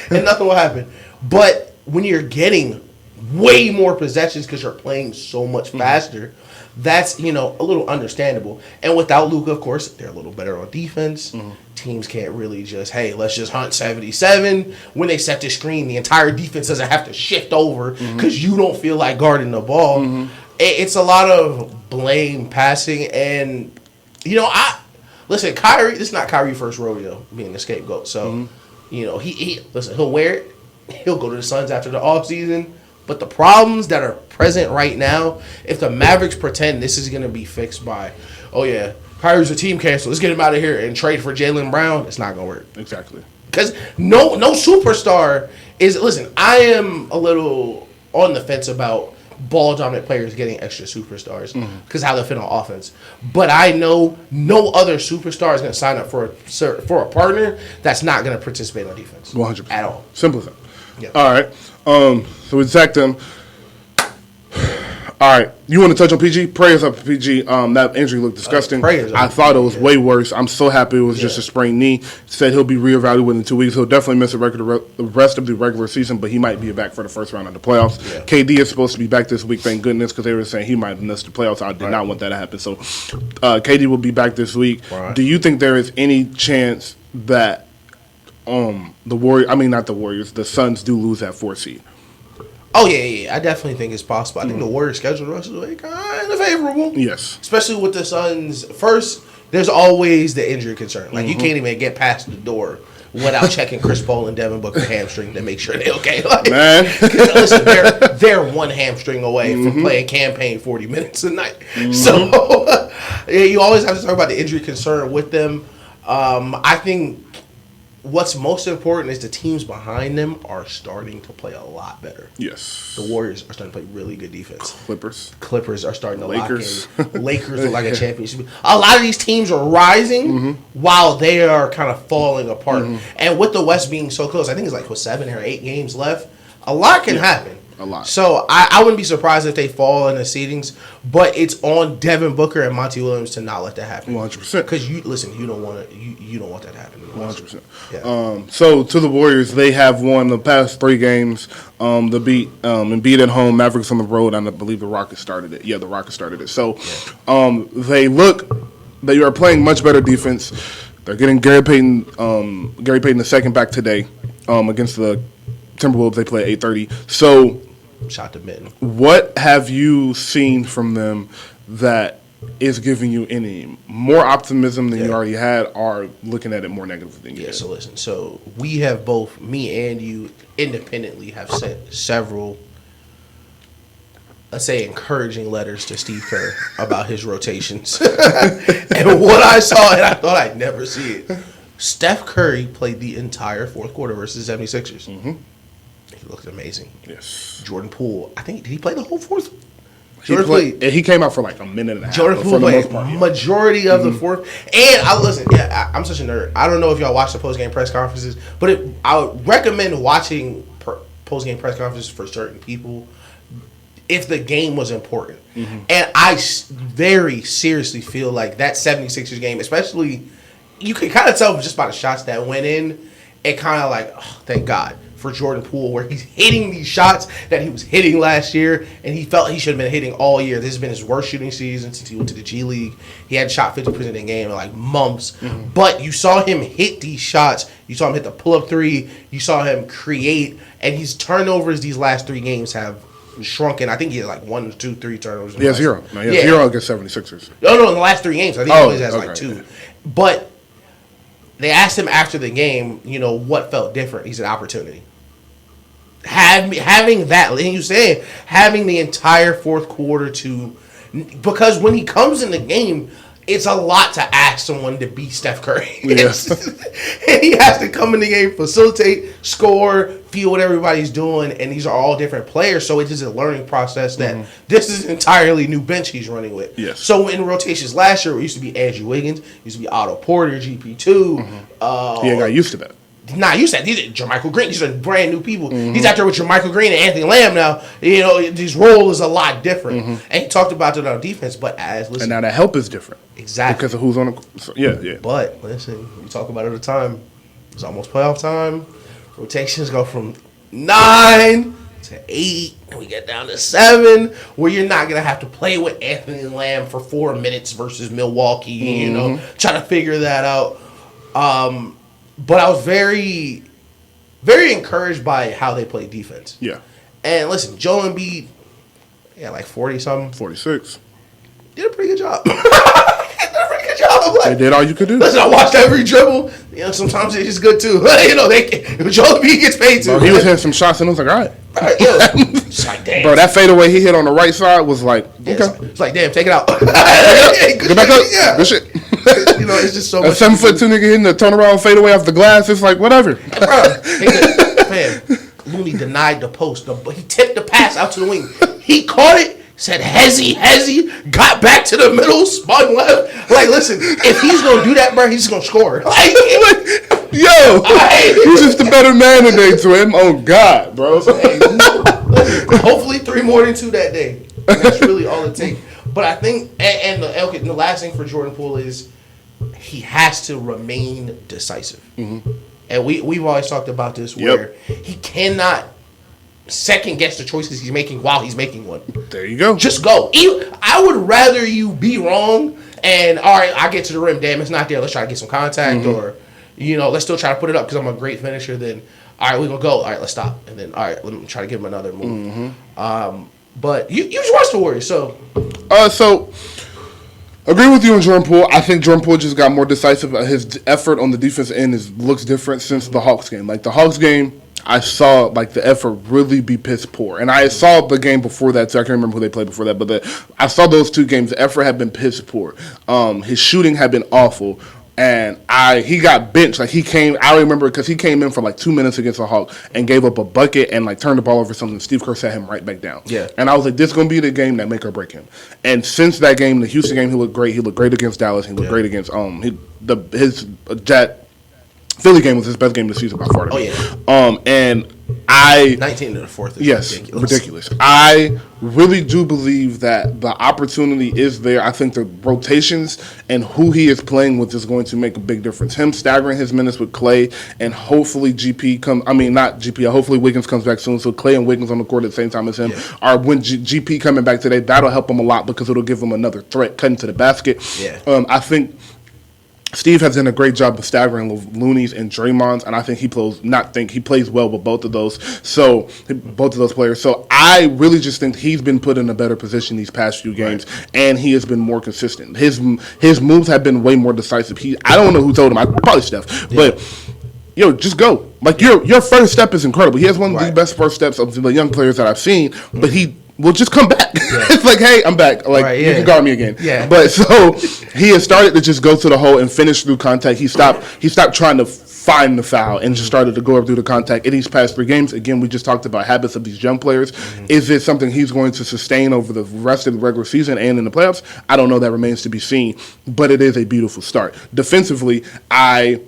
And nothing will happen. But when you're getting way more possessions because you're playing so much faster, that's, a little understandable. And without Luka, of course, they're a little better on defense. Teams can't really just, hey, let's just hunt 77. When they set the screen, the entire defense doesn't have to shift over because you don't feel like guarding the ball. It's a lot of blame passing. And, listen, Kyrie, this is not Kyrie's first rodeo being the scapegoat. So, he'll wear it. He'll go to the Suns after the offseason. But the problems that are present right now, if the Mavericks pretend this is going to be fixed by, Kyrie's a team cancel, let's get him out of here and trade for Jaylen Brown, it's not going to work. Exactly. Because no superstar is, listen, I am a little on the fence about ball-dominant players getting extra superstars because how they fit on offense. But I know no other superstar is going to sign up for a partner that's not going to participate on defense. 100%. At all. Simple as that. Yep. All right. So we sacked them. All right. You want to touch on PG? Prayers up for PG. That injury looked disgusting. I thought it was way worse. I'm so happy it was just a sprained knee. Said he'll be reevaluated in 2 weeks. He'll definitely miss the rest of the regular season, but he might be back for the first round of the playoffs. Yeah. KD is supposed to be back this week, thank goodness, because they were saying he might have missed the playoffs. I did not want that to happen. So KD will be back this week. Right. Do you think there is any chance that the Suns do lose that 4th seed? Oh, yeah. I definitely think it's possible. I think the Warriors' schedule the rest of the way kind of favorable. Yes. Especially with the Suns. First, there's always the injury concern. Like, you can't even get past the door without checking Chris Paul and Devin Booker hamstring to make sure they're okay. Like, man. Listen, they're one hamstring away from playing campaign 40 minutes a night. So, you always have to talk about the injury concern with them. I think what's most important is the teams behind them are starting to play a lot better. Yes. The Warriors are starting to play really good defense. Clippers are starting to lock in. Lakers look like a championship. A lot of these teams are rising while they are kind of falling apart. And with the West being so close, I think it's like 7 or 8 games left, a lot can happen. A lot. So I wouldn't be surprised if they fall in the seedings, but it's on Devin Booker and Monty Williams to not let that happen. 100%. Because you don't want that to happen. 100%. Yeah. So to the Warriors, they have won the past 3 games. The beat Embiid at home, Mavericks on the road, and I believe the Rockets started it. Yeah, the Rockets started it. So they are playing much better defense. They're getting Gary Payton the second back today against the Timberwolves. They play at 8:30. So shot to mitten. What have you seen from them that is giving you any more optimism than you already had, or looking at it more negatively than you did? So listen. So we have both, me and you, independently have sent several, let's say, encouraging letters to Steve Kerr about his rotations. And what I saw, and I thought I'd never see it, Steph Curry played the entire 4th quarter versus the 76ers. He looked amazing. Yes. Jordan Poole, I think, did he play the whole 4th? He came out for like a minute and a half. Jordan Poole played majority of the 4th. And I'm such a nerd. I don't know if y'all watch the post-game press conferences, but I would recommend watching post-game press conferences for certain people if the game was important. And I very seriously feel like that 76ers game, especially, you can kind of tell just by the shots that went in, it kind of like, oh, thank God for Jordan Poole, where he's hitting these shots that he was hitting last year, and he felt he should have been hitting all year. This has been his worst shooting season since he went to the G League. He hadn't shot 50% in game in like months. But you saw him hit these shots. You saw him hit the pull-up 3. You saw him create, and his turnovers these last 3 games have shrunken. I think he had like 1, 2, 3 turnovers. He has 0. No, he has 0 against 76ers. No, in the last 3 games. I think he always has like 2. But they asked him after the game, what felt different. He said opportunity. Having that, and you having the entire 4th quarter because when he comes in the game, it's a lot to ask someone to beat Steph Curry. Yeah. And he has to come in the game, facilitate, score, feel what everybody's doing, and these are all different players, so it is a learning process that this is an entirely new bench he's running with. Yes. So in rotations last year, it used to be Andrew Wiggins, used to be Otto Porter, GP2. He got used to that. Nah, you said these are Jermichael Green. These are brand new people. He's out there with Jermichael Green and Anthony Lamb now. You know, his role is a lot different. And he talked about it on defense, but listen. And now the help is different. Exactly. Because of who's on the... So, yeah. But, listen, we talk about it all the time. It's almost playoff time. Rotations go from 9 to 8, and we get down to 7, where you're not going to have to play with Anthony Lamb for 4 minutes versus Milwaukee, you know, trying to figure that out. But I was very, very encouraged by how they play defense. Yeah. And listen, Joel Embiid, like 40-something. 46. Did a pretty good job. Like, they did all you could do. Listen, I watched every dribble. You know, sometimes it's just good too. You know, Joel Embiid gets paid too. Bro, he was hitting some shots and I was like, all right. It's like, damn. Bro, that fadeaway he hit on the right side was like, okay. It's like, damn, take it out. Get back up. Yeah. Good shit. You know, it's just so a much. 7'2" nigga hitting the turnaround fadeaway off the glass. It's like, whatever. Man, Looney denied the post. He tipped the pass out to the wing. He caught it. Said hezzy, got back to the middle, spun left. Like, listen, if he's gonna do that, bro, he's gonna score. Like, yo, he's just a better man today to him. Oh God, bro. Hopefully 3 more than 2 that day. And that's really all it takes. But I think, and the last thing for Jordan Poole is he has to remain decisive. And we've always talked about this where he cannot second guess the choices he's making while he's making one. There you go. Just go. I would rather you be wrong and, all right, I get to the rim. Damn, it's not there. Let's try to get some contact or, you know, let's still try to put it up because I'm a great finisher. Then, all right, we're going to go. All right, let's stop. And then, all right, let me try to give him another move. But you just watched the Warriors, so. So, agree with you on Jordan Poole. I think Jordan Poole just got more decisive. His effort on the defensive end looks different since the Hawks game. Like, the Hawks game, I saw like the effort really be piss poor, and I saw the game before that too. I can't remember who they played before that, but I saw those 2 games. The effort had been piss poor. His shooting had been awful, and he got benched. Like he came, I remember because he came in for like 2 minutes against the Hawks and gave up a bucket and like turned the ball over something. Steve Kerr sat him right back down. Yeah, and I was like, this is gonna be the game that make or break him. And since that game, the Houston game, he looked great. He looked great against Dallas. He looked great against Philly game was his best game of the season by far. Oh yeah. And I 19 to the 4th is ridiculous. I really do believe that the opportunity is there. I think the rotations and who he is playing with is going to make a big difference. Him staggering his minutes with Clay and hopefully hopefully Wiggins comes back soon. So Clay and Wiggins on the court at the same time as him. Or when GP coming back today, that'll help him a lot because it'll give him another threat cutting to the basket. Yeah. I think Steve has done a great job of staggering Looney's and Draymond's, and I think he plays well with both of those. So both of those players. So I really just think he's been put in a better position these past few games, and he has been more consistent. His moves have been way more decisive. I don't know who told him. Probably Steph, but. Yo, just go. Like your first step is incredible. He has one of the best first steps of the young players that I've seen, but he will just come back. It's like, hey, I'm back. Like you can guard me again. Yeah. But so he has started to just go to the hole and finish through contact. He stopped trying to find the foul and just started to go up through the contact in these past 3 games. Again, we just talked about habits of these young players. Is it something he's going to sustain over the rest of the regular season and in the playoffs? I don't know. That remains to be seen. But it is a beautiful start. Defensively, I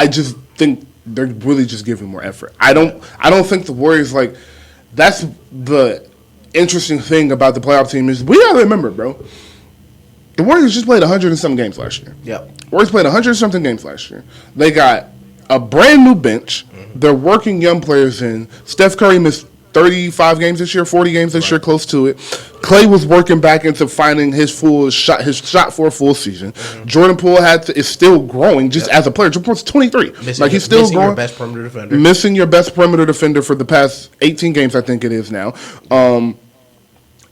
just think they're really just giving more effort. I don't think the Warriors, like, that's the interesting thing about the playoff team is we gotta remember, bro. The Warriors just played 100 and some games last year. Yep. Warriors played 100 and something games last year. They got a brand new bench. They're working young players in. Steph Curry missed 35 games this year, 40 games this year, close to it. Clay was working back into finding his shot for a full season. Jordan Poole is still growing just as a player. Jordan Poole's 23. He's still growing. Your best perimeter defender. Missing your best perimeter defender for the past 18 games, I think it is now.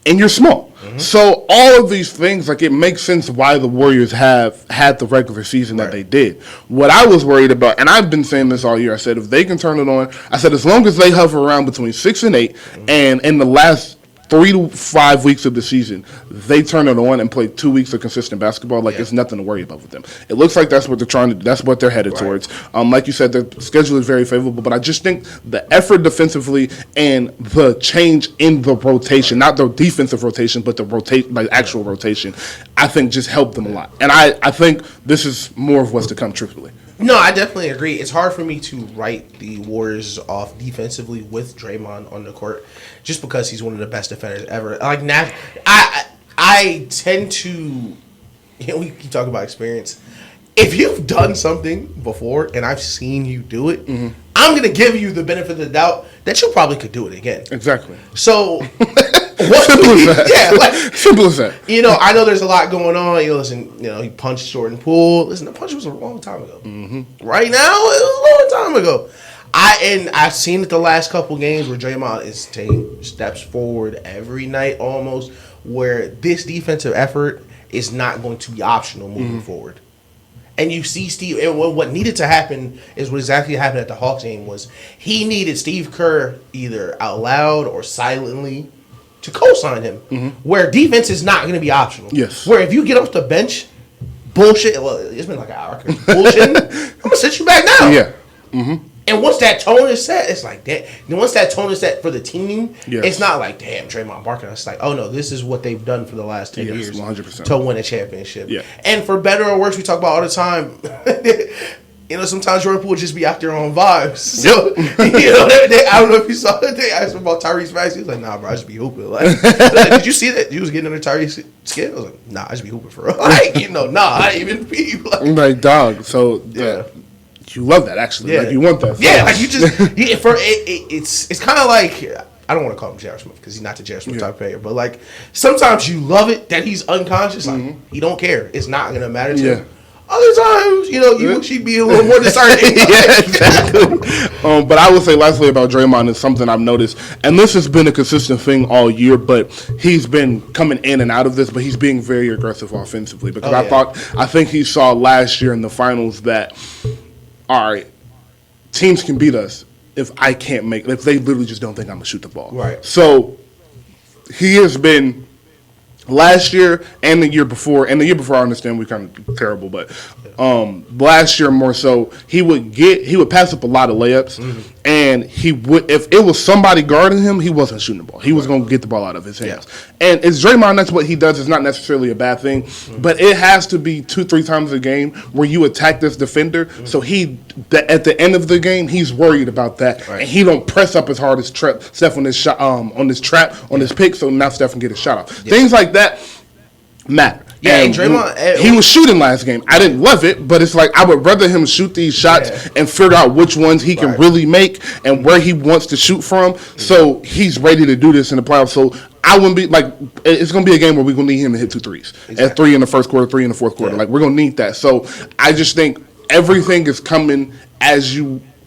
And you're small. So all of these things, like, it makes sense why the Warriors have had the regular season that they did. What I was worried about, and I've been saying this all year, I said if they can turn it on, I said as long as they hover around between 6 and 8, and in the last 3 to 5 weeks of the season, they turn it on and play 2 weeks of consistent basketball. Like it's nothing to worry about with them. It looks like that's what they're trying to. That's what they're headed towards. Like you said, their schedule is very favorable, but I just think the effort defensively and the change in the rotation, not the defensive rotation, but the actual rotation, I think just helped them a lot. And I think this is more of what's to come, truthfully. No, I definitely agree. It's hard for me to write the Warriors off defensively with Draymond on the court, just because he's one of the best defenders ever. Like now, I tend to, we keep talking about experience. If you've done something before and I've seen you do it, I'm gonna give you the benefit of the doubt that you probably could do it again. Exactly. So. Simple as that. Yeah, like, simple as that. I know there's a lot going on. Listen, he punched Jordan Poole. Listen, the punch was a long time ago. Right now, it was a long time ago. I've seen it the last couple games where Draymond is taking steps forward every night almost, where this defensive effort is not going to be optional moving forward. And you see Steve, and what needed to happen is what exactly happened at the Hawks game was he needed Steve Kerr either out loud or silently to co-sign him, where defense is not going to be optional. Yes. Where if you get off the bench, bullshit. Well, it's been like an hour. Bullshit. I'm gonna sit you back down. Yeah. And once that tone is set, it's like that. And once that tone is set for the team, it's not like damn Draymond barking. It's like, oh no, this is what they've done for the last 10 years 100%. to win a championship. Yeah. And for better or worse, we talk about all the time. Sometimes Jordan Poole just be out there on vibes. So, I don't know if you saw it. They asked him about Tyrese Maxey. He was like, nah, bro, I just be hooping. Like, did you see that? You was getting under Tyrese skin? I was like, nah, I just be hooping for real. Like, nah, I ain't even be. Like, dog. So, you love that, actually. Yeah. Like, you want that. Yeah, like, you just, it's kind of like, I don't want to call him J.R. Smith because he's not the J.R. Smith type of player. But, like, sometimes you love it that he's unconscious. Like, he don't care. It's not going to matter to him. Other times, you wish he'd be a little more discerning. Yeah, exactly. But I would say lastly about Draymond is something I've noticed, and this has been a consistent thing all year, but he's been coming in and out of this, but he's being very aggressive offensively because I think he saw last year in the finals that, all right, teams can beat us if they literally just don't think I'm going to shoot the ball. Right. So he has been... Last year and the year before, I understand we kind of terrible, but last year more so, he would pass up a lot of layups, and he would, if it was somebody guarding him, he wasn't shooting the ball. He was going to get the ball out of his hands. And it's Draymond, that's what he does. It's not necessarily a bad thing, but it has to be 2-3 times a game where you attack this defender, so at the end of the game, he's worried about that, and he don't press up as hard as Steph on this shot, on this pick, so now Steph can get a shot off. Things like that matter. Yeah, and Draymond, he was shooting last game. I didn't love it, but it's like I would rather him shoot these shots and figure out which ones he can really make and where he wants to shoot from. So he's ready to do this in the playoffs. So I wouldn't be like, it's going to be a game where we're going to need him to hit 2 threes. At 3 in the first quarter, 3 in the fourth quarter. Like, we're going to need that. So I just think everything is coming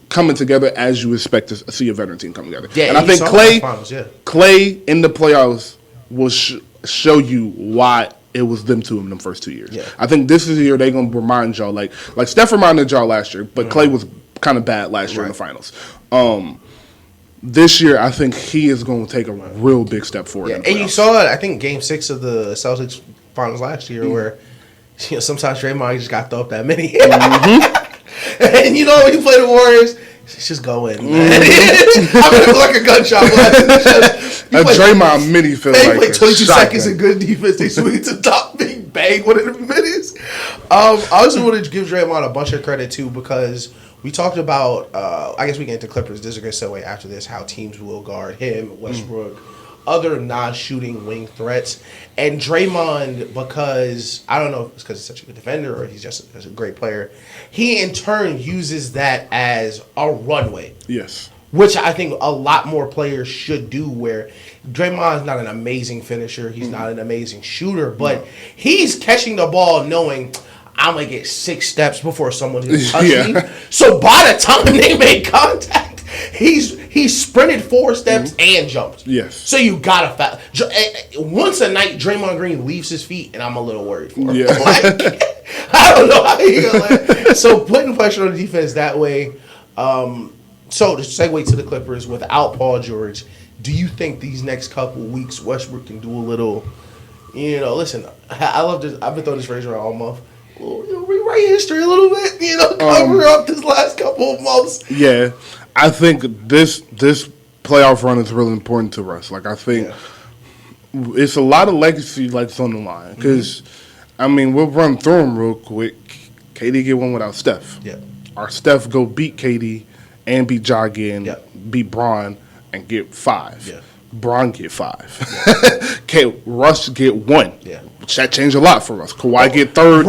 together as you expect to see a veteran team come together. Yeah, and I think Clay in the playoffs will show you why it was them two in the first 2 years. I think this is the year they're going to remind y'all, like Steph reminded y'all last year, but Clay was kind of bad last year in the finals. This year, I think he is going to take a real big step forward. And you saw it, I think, Game 6 of the Celtics finals last year, where sometimes Draymond just got to throw up that many. And when you play the Warriors, it's just go in. I mean, it was like a gunshot blast. A Draymond mini feels like play 22 seconds of good defense. They swing it to the top, bang one of the minutes. I also want to give Draymond a bunch of credit too, because we talked about. I guess we get into Clippers. This is a good segue after this. How teams will guard him, Westbrook, other non-shooting wing threats, and Draymond, because I don't know if it's because he's such a good defender or he's just a great player. He in turn uses that as a runway. Yes. Which I think a lot more players should do, where Draymond's not an amazing finisher. He's not an amazing shooter, but he's catching the ball knowing I'm going to get 6 steps before someone's going to touch me. So by the time they make contact, he's sprinted 4 steps and jumped. Yes. So you got to once a night, Draymond Green leaves his feet, and I'm a little worried for him. Yeah. I don't know how he going So putting pressure on the defense that way. So to segue to the Clippers, without Paul George, Do you think these next couple weeks Westbrook can do a little, listen, I love this. I've been throwing this phrase around all month. Rewrite history a little bit, cover up this last couple of months. Yeah, I think this playoff run is really important to us. Like, I think it's a lot of legacy on the line because, we'll run through them real quick. KD get one without Steph. Yeah. Our Steph go beat KD and beat Ja again, beat Bron and get 5. Yeah. Bron get 5. Yeah. Russ get 1. Yeah. That changed a lot for us. Kawhi get third.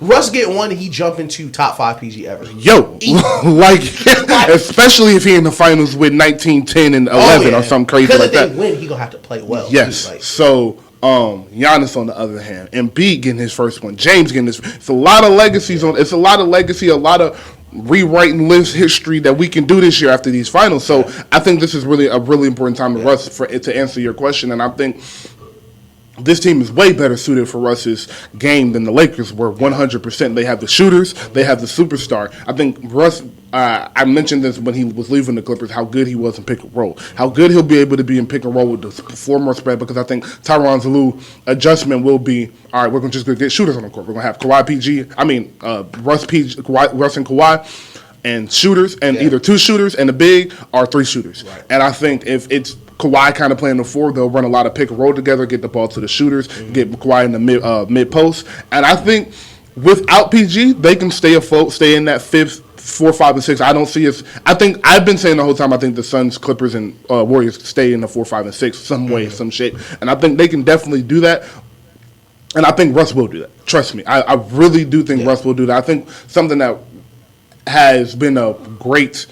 Russ get 1, he jump into top 5 PG ever. Yo, especially if he in the finals with 19, 10, and 11 or something crazy like that. Because if they win, he gonna have to play well. Yes. So, Giannis on the other hand, Embiid getting his first one, James getting his. It's a lot of legacies on. It's a lot of legacy, a lot of rewriting list history that we can do this year after these finals. So I think this is really a really important time to Russ to answer your question, and I think this team is way better suited for Russ's game than the Lakers were 100%. They have the shooters. They have the superstar. I think Russ, I mentioned this when he was leaving the Clippers, how good he was in pick and roll. How good he'll be able to be in pick and roll with the floor more spread, because I think Tyronn Lue adjustment will be, all right, we're going to get shooters on the court. We're going to have Russ and Kawhi and shooters, and either 2 shooters and a big or 3 shooters. Right. And I think if it's Kawhi kind of playing the 4, they'll run a lot of pick and roll together, get the ball to the shooters, get Kawhi in the mid post. And I think without PG, they can stay afloat, stay in that 5th, 4, 5, and 6. I don't see us. I think I've been saying the whole time. I think the Suns, Clippers, and Warriors stay in the 4, 5, and 6 some way, some shape. And I think they can definitely do that. And I think Russ will do that. Trust me, I really do think Russ will do that. I think something that has been a great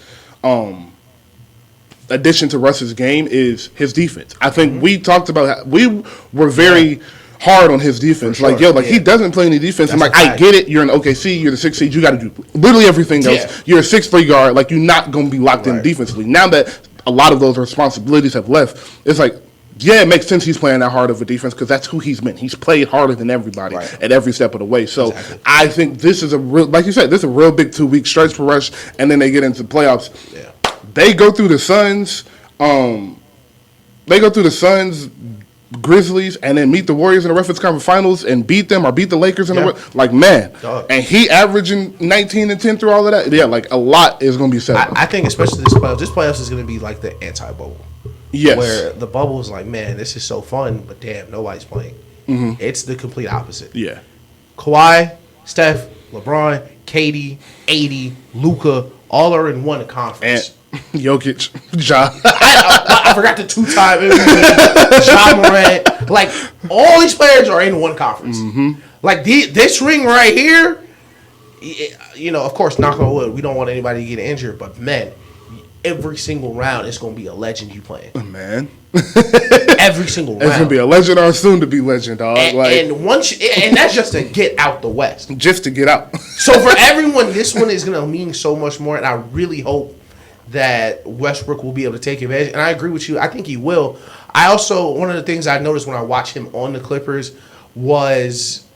addition to Russ's game is his defense. I think we talked about we were very hard on his defense. Sure. He doesn't play any defense. That's I get it. You're in OKC. You're the 6th seed. You got to do literally everything else. Yeah. You're a 6'3" guard. You're not going to be locked in defensively. Now that a lot of those responsibilities have left, it's it makes sense he's playing that hard of a defense because that's who he's been. He's played harder than everybody at every step of the way. So I think this is a real, like you said, this is a real big 2-week stretch for Rush, and then they get into playoffs. Yeah. They go through the Suns. Grizzlies, and then meet the Warriors in the Reference Conference Finals and beat them or beat the Lakers in the and he averaging 19 and 10 through all of that. Yeah, a lot is going to be set up. I think especially this playoffs is going to be like the anti-bubble. Yes. Where the bubble is man, this is so fun, but damn, nobody's playing. Mm-hmm. It's the complete opposite. Yeah. Kawhi, Steph, LeBron, KD, AD, Luka, all are in one conference. And Jokic, Ja. I forgot the 2-time MVP, Ja Morant. All these players are in one conference. Mm-hmm. This ring right here, of course, knock on wood, we don't want anybody to get injured, but man, every single round it's going to be a legend you playing. Man. Every single round. It's going to be a legend or soon to be legend, dog. And that's just to get out the West. Just to get out. So for everyone, this one is going to mean so much more, and I really hope that Westbrook will be able to take advantage. And I agree with you. I think he will. One of the things I noticed when I watched him on the Clippers was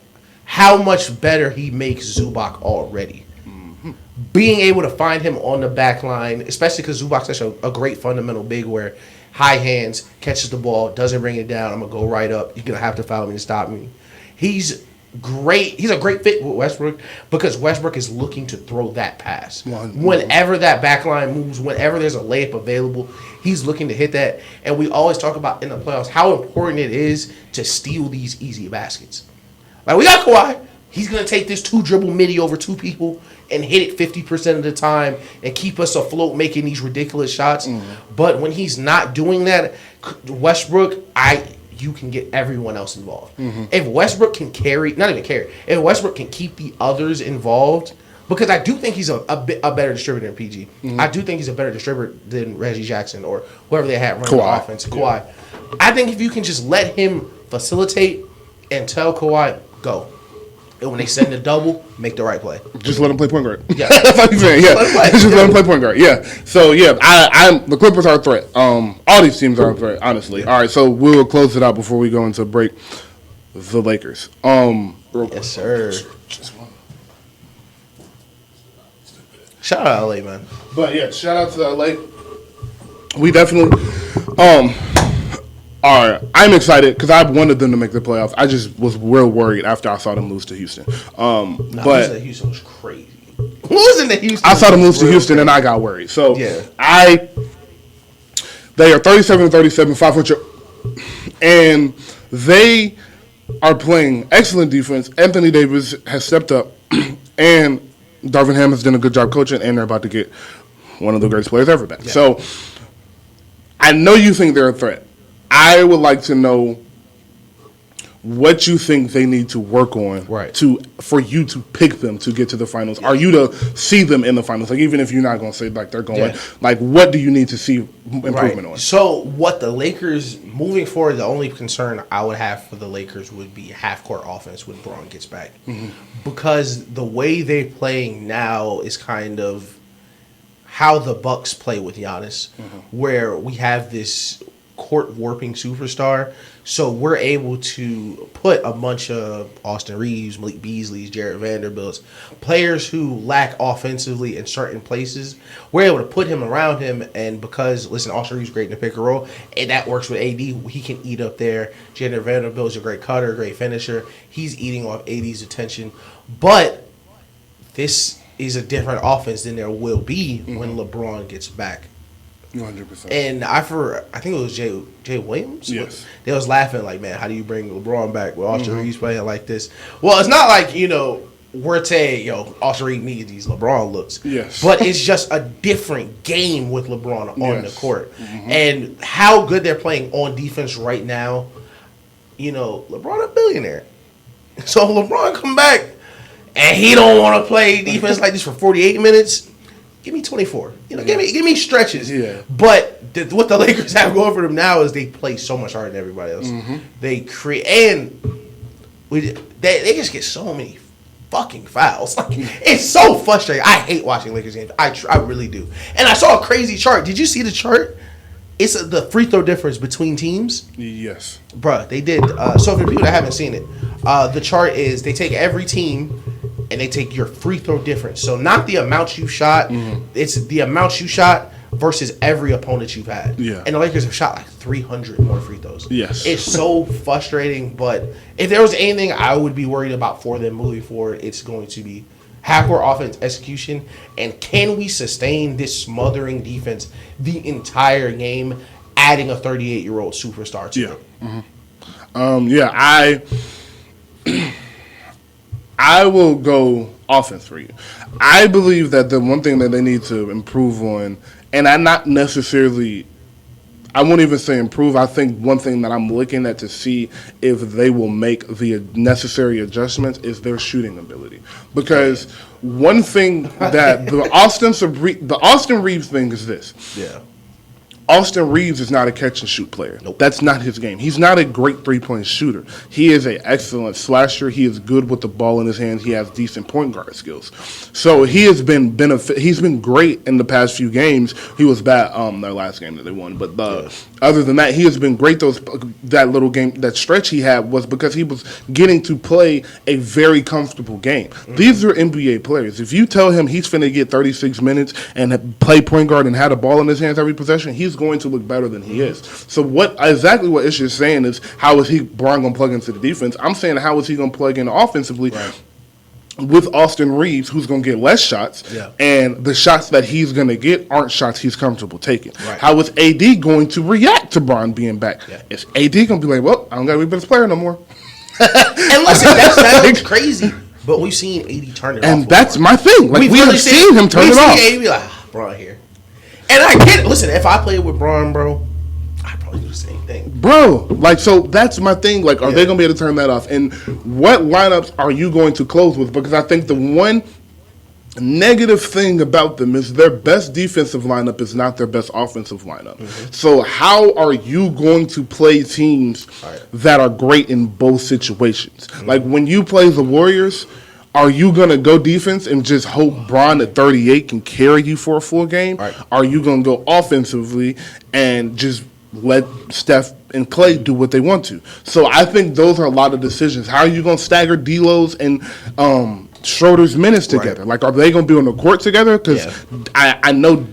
how much better he makes Zubac already. Mm-hmm. Being able to find him on the back line, especially because Zubac's such a great fundamental big where high hands, catches the ball, doesn't bring it down, I'm going to go right up. You're going to have to foul me to stop me. He's great. He's a great fit with Westbrook because Westbrook is looking to throw that pass. Whenever that back line moves, whenever there's a layup available, he's looking to hit that. And we always talk about in the playoffs how important it is to steal these easy baskets. We got Kawhi. He's going to take this 2-dribble midi over 2 people and hit it 50% of the time and keep us afloat making these ridiculous shots. Mm-hmm. But when he's not doing that, Westbrook, you can get everyone else involved. Mm-hmm. If Westbrook can if Westbrook can keep the others involved, because I do think he's a better distributor than PG. Mm-hmm. I do think he's a better distributor than Reggie Jackson or whoever they had running the offense. Kawhi. I think if you can just let him facilitate and tell Kawhi, go. And when they send a double, make the right play. Just let him play point guard. Yeah. That's what you're saying. Yeah. Just let him play point guard. Yeah. So, the Clippers are a threat. All these teams are a threat, honestly. All right, so we'll close it out before we go into break. The Lakers. Yes, sir. Shout out LA, man. But, shout out to LA. We definitely are. I'm excited because I wanted them to make the playoffs. I just was real worried after I saw them lose to Houston. But Houston was crazy. Losing to Houston. I saw them lose to Houston crazy. And I got worried. So yeah. They are 37-37, 500, and they are playing excellent defense. Anthony Davis has stepped up, and Darvin Ham has done a good job coaching, and they're about to get one of the greatest players ever back. Yeah. So I know you think they're a threat. I would like to know what you think they need to work on for you to pick them to get to the finals. Are you to see them in the finals? Like, even if you're not going to say like they're going, like, what do you need to see improvement on? So what the Lakers moving forward, the only concern I would have for the Lakers would be half court offense when Braun gets back, because the way they're playing now is kind of how the Bucks play with Giannis, where we have this court warping superstar. So we're able to put a bunch of Austin Reeves, Malik Beasley's, Jared Vanderbilt's, players who lack offensively in certain places. We're able to put him around him, and because, listen, Austin Reeves is great in the pick and roll, and that works with AD. He can eat up there. Jared Vanderbilt's a great cutter, great finisher. He's eating off AD's attention. But this is a different offense than there will be when LeBron gets back. 100%. And I think it was Jay Williams. Yes. They was laughing like, man, how do you bring LeBron back with Austin Reeves playing like this? Well, it's not like, we're saying, Austin Reeves needs these LeBron looks. Yes. But it's just a different game with LeBron on the court. And how good they're playing on defense right now, LeBron a billionaire. So LeBron come back and he don't want to play defense like this for 48 minutes. Give me 24. Give me stretches. Yeah. But what the Lakers have going for them now is they play so much harder than everybody else. They create, and they just get so many fucking fouls. Like, it's so frustrating. I hate watching Lakers games. I really do. And I saw a crazy chart. Did you see the chart? It's the free throw difference between teams. Yes. Bruh, they did. So for people that haven't seen it, the chart is they take every team and they take your free throw difference. So not the amount you shot, it's the amount you shot versus every opponent you've had. Yeah. And the Lakers have shot like 300 more free throws. Yes. It's so frustrating, but if there was anything I would be worried about for them moving forward, it's going to be half-court offense execution, and can we sustain this smothering defense the entire game, adding a 38-year-old superstar to it? I will go offense for you. I believe that the one thing that they need to improve on, and I won't even say improve. I think one thing that I'm looking at to see if they will make the necessary adjustments is their shooting ability. Because one thing that the Austin Reeves thing is this. Yeah. Austin Reeves is not a catch-and-shoot player. Nope. That's not his game. He's not a great three-point shooter. He is an excellent slasher. He is good with the ball in his hands. He has decent point guard skills. So he has been He's been great in the past few games. He was bad their last game that they won. But other than that, he has been great. That little game, that stretch he had was because he was getting to play a very comfortable game. These are NBA players. If you tell him he's finna get 36 minutes and play point guard and have the ball in his hands every possession, he's going to look better than he is. So exactly what Ish is saying is, how is Braun going to plug into the defense? I'm saying, how is he going to plug in offensively with Austin Reeves, who's going to get less shots, and the shots that he's going to get aren't shots he's comfortable taking. Right. How is AD going to react to Braun being back? Yeah. Is AD going to be like, well, I don't got to be the best player no more? And listen, that sounds crazy, but we've seen AD turn it off. And that's my thing. Like, we've seen him turn it off. We've seen AD be like, Braun here. And I get it. Listen, if I played with Braun, bro, I'd probably do the same thing. Bro, so that's my thing. Like, are they going to be able to turn that off? And what lineups are you going to close with? Because I think the one negative thing about them is their best defensive lineup is not their best offensive lineup. So how are you going to play teams that are great in both situations? Like, when you play the Warriors, are you going to go defense and just hope Braun at 38 can carry you for a full game? Are you going to go offensively and just let Steph and Clay do what they want to? So I think those are a lot of decisions. How are you going to stagger D'Lo's and Schroeder's minutes together? Like, are they going to be on the court together? Because I know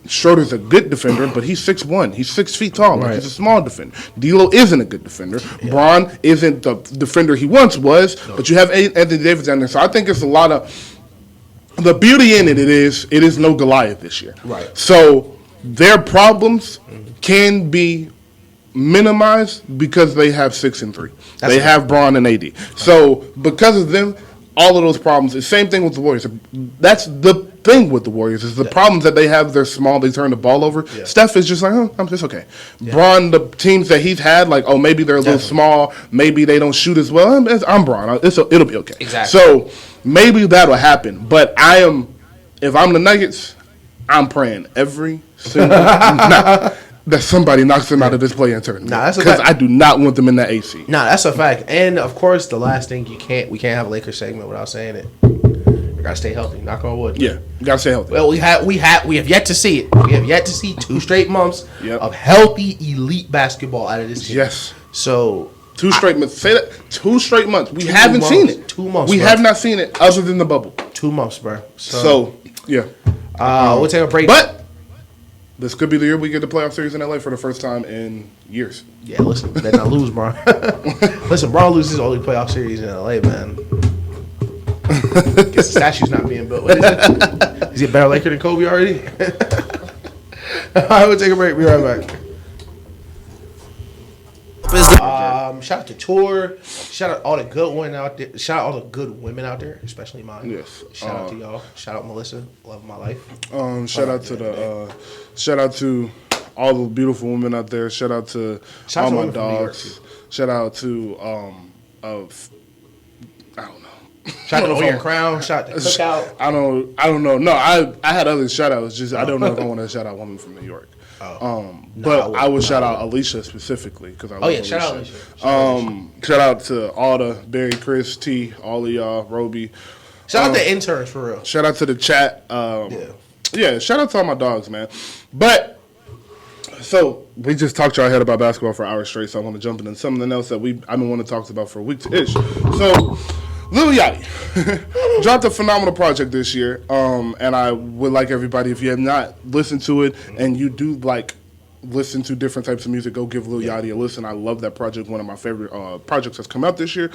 Schroeder's a good defender, but he's 6'1". He's 6 feet tall. Right. He's a small defender. D'Lo isn't a good defender. Yeah. Bron isn't the defender he once was, but you have Anthony Davis down there. So I think it's a lot of the beauty in it. It is no Goliath this year. Right. So their problems can be minimized because they have 6 and 3. They have Bron and AD. So because of them, all of those problems. The same thing with the Warriors. That's the thing with the Warriors is the problems that they have. They're small. They turn the ball over. Yeah. Steph is just like, I'm just okay. Yeah. Bron, the teams that he's had, like, maybe they're a little small. Maybe they don't shoot as well. I'm Bron. It'll be okay. Exactly. So maybe that'll happen. But if I'm the Nuggets, I'm praying every single night that somebody knocks them out of this play-in tournament. Because I do not want them in that AC. That's a fact. And of course, the last thing we can't have a Lakers segment without saying it. You gotta stay healthy. Knock on wood. Yeah, you gotta stay healthy. Well, we have yet to see it. We have yet to see 2 straight months of healthy elite basketball out of this team. Yes. So 2 straight months. Say that. 2 straight months. We haven't seen it. 2 months. We have not seen it other than the bubble. 2 months, bro. So yeah. We'll take a break. But this could be the year we get the playoff series in LA for the first time in years. Yeah, listen, better not lose, bro. Listen, Bron loses his only playoff series in LA, man. Guess the statue's not being built. What is it? Is he a better Laker than Kobe already? All right, we'll take a break. Be right back. Shout out to Tour. Shout out all the good women out there. Shout out all the good women out there, especially mine. Yes. Shout out to y'all. Shout out Melissa. Love of my life. Shout out to all the beautiful women out there. Shout out to all my dogs. Shout out to I don't know. Shout out to Your Crown. Shout out to Cookout. I don't know. No, I had other shout outs. Just I don't know if I want to shout out women from New York. But I would shout out Alicia specifically because I love Alicia. Shout out Alicia. Shout out to all the Barry, Chris, T, all of y'all, Roby. Shout out to interns for real. Shout out to the chat. Yeah. Shout out to all my dogs, man. But so we just talked y'all head about basketball for hours straight. So I want to jump into something else that I've been wanting to talk about for weeks-ish. So Lil Yachty dropped a phenomenal project this year, and I would like everybody, if you have not listened to it and you do listen to different types of music, go give Lil Yachty a listen. I love that project, one of my favorite projects that's come out this year.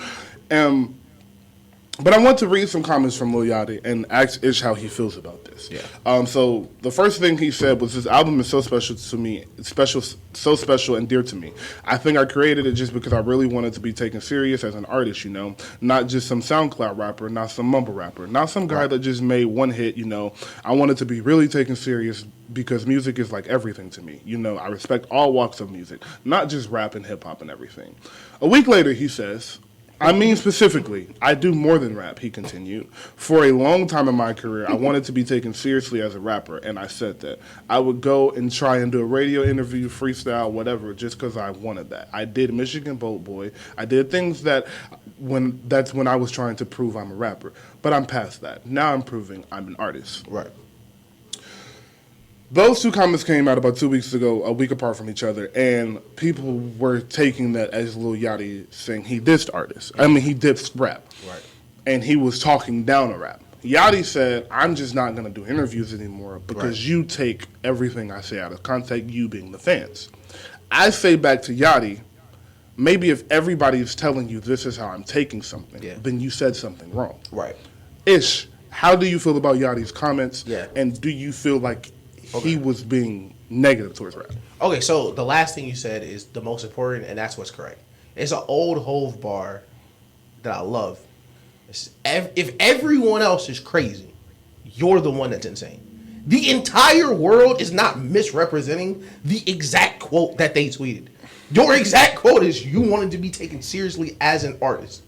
But I want to read some comments from Lil Yachty and ask Ish how he feels about this. Yeah. So the first thing he said was, "This album is so special to me, so special and dear to me. I think I created it just because I really wanted to be taken serious as an artist, not just some SoundCloud rapper, not some mumble rapper, not some guy that just made one hit, I wanted to be really taken serious because music is like everything to me. I respect all walks of music, not just rap and hip hop and everything." A week later, he says, "I mean specifically, I do more than rap," he continued. "For a long time in my career, I wanted to be taken seriously as a rapper, and I said that. I would go and try and do a radio interview, freestyle, whatever, just because I wanted that. I did Michigan Boat Boy. I did things that's when I was trying to prove I'm a rapper. But I'm past that. Now I'm proving I'm an artist." Right. Those 2 comments came out about 2 weeks ago, a week apart from each other, and people were taking that as Lil Yachty saying he dissed artists. I mean, he dissed rap. Right. And he was talking down to rap. Yachty said, "I'm just not going to do interviews anymore because you take everything I say out of context, you being the fans." I say back to Yachty, maybe if everybody's telling you this is how I'm taking something, then you said something wrong. Right. Ish, how do you feel about Yachty's comments? Yeah. And do you feel like he was being negative towards rap? Okay, so the last thing you said is the most important, and that's what's correct. It's an old Hove bar that I love. If everyone else is crazy, you're the one that's insane. The entire world is not misrepresenting the exact quote that they tweeted. Your exact quote is you wanted to be taken seriously as an artist,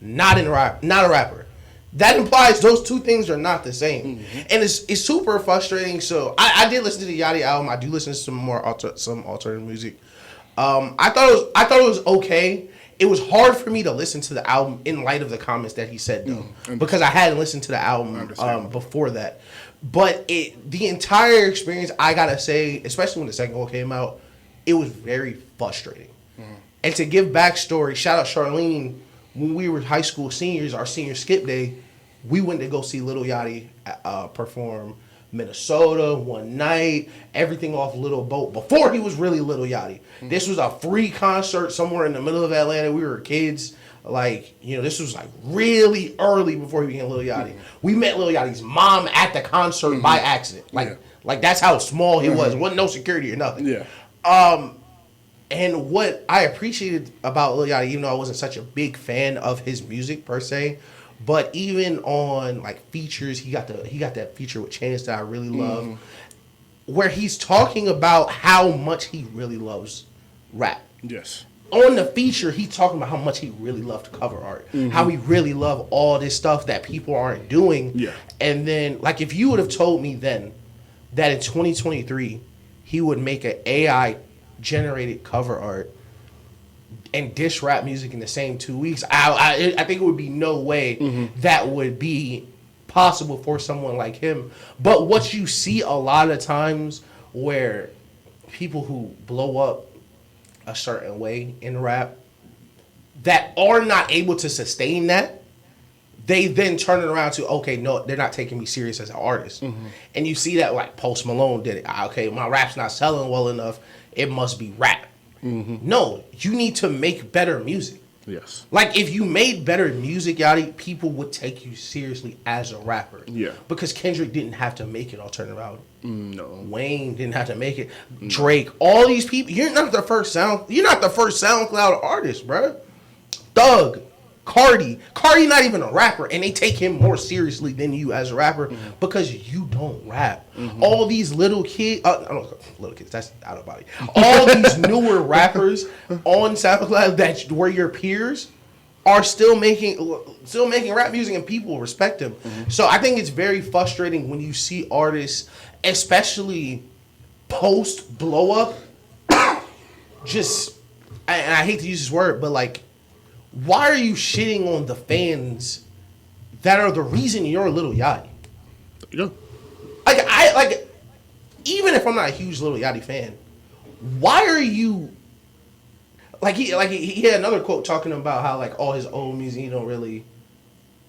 not a rapper. That implies those 2 things are not the same, and it's super frustrating. So I did listen to the Yachty album. I do listen to some alternative music. I thought it was okay. It was hard for me to listen to the album in light of the comments that he said though, because I hadn't listened to the album before that. But the entire experience, I gotta say, especially when the second one came out, it was very frustrating. And to give backstory, shout out Charlene. When we were high school seniors, our senior skip day, we went to go see Lil Yachty perform Minnesota one night, everything off Little Boat before he was really Lil Yachty. This was a free concert somewhere in the middle of Atlanta. We were kids. Like, this was like really early before he became Lil Yachty. We met Lil Yachty's mom at the concert by accident. Like that's how small he was. It wasn't no security or nothing. Yeah. And what I appreciated about Lil Yachty, even though I wasn't such a big fan of his music per se, but even on like features, he got that feature with Chance that I really love, where he's talking about how much he really loves rap. Yes. On the feature, he's talking about how much he really loved cover art, how he really loved all this stuff that people aren't doing. Yeah. And then, like, if you would have told me then that in 2023 he would make an AI generated cover art and diss rap music in the same 2 weeks, I think it would be no way that would be possible for someone like him. But what you see a lot of times where people who blow up a certain way in rap that are not able to sustain that, they then turn it around to, okay, no, they're not taking me serious as an artist. And you see that like Post Malone did it. Okay, my rap's not selling well enough, it must be rap. No, you need to make better music. Yes. Like, if you made better music, Yachty, people would take you seriously as a rapper. Yeah. Because Kendrick didn't have to make an alternative album. No. Wayne didn't have to make it. Drake, all these people. You're not the first SoundCloud artist, bro. Thug, Cardi not even a rapper, and they take him more seriously than you as a rapper because you don't rap. All these little kids, little kids, that's out of body. All these newer rappers on SoundCloud that were your peers are still making rap music, and people respect them. So I think it's very frustrating when you see artists, especially post blow up, just, and I hate to use this word, but like, why are you shitting on the fans that are the reason you're Lil Yachty? Yeah. Like, even if I'm not a huge Lil Yachty fan, why are you he had another quote talking about how like all his old music he don't really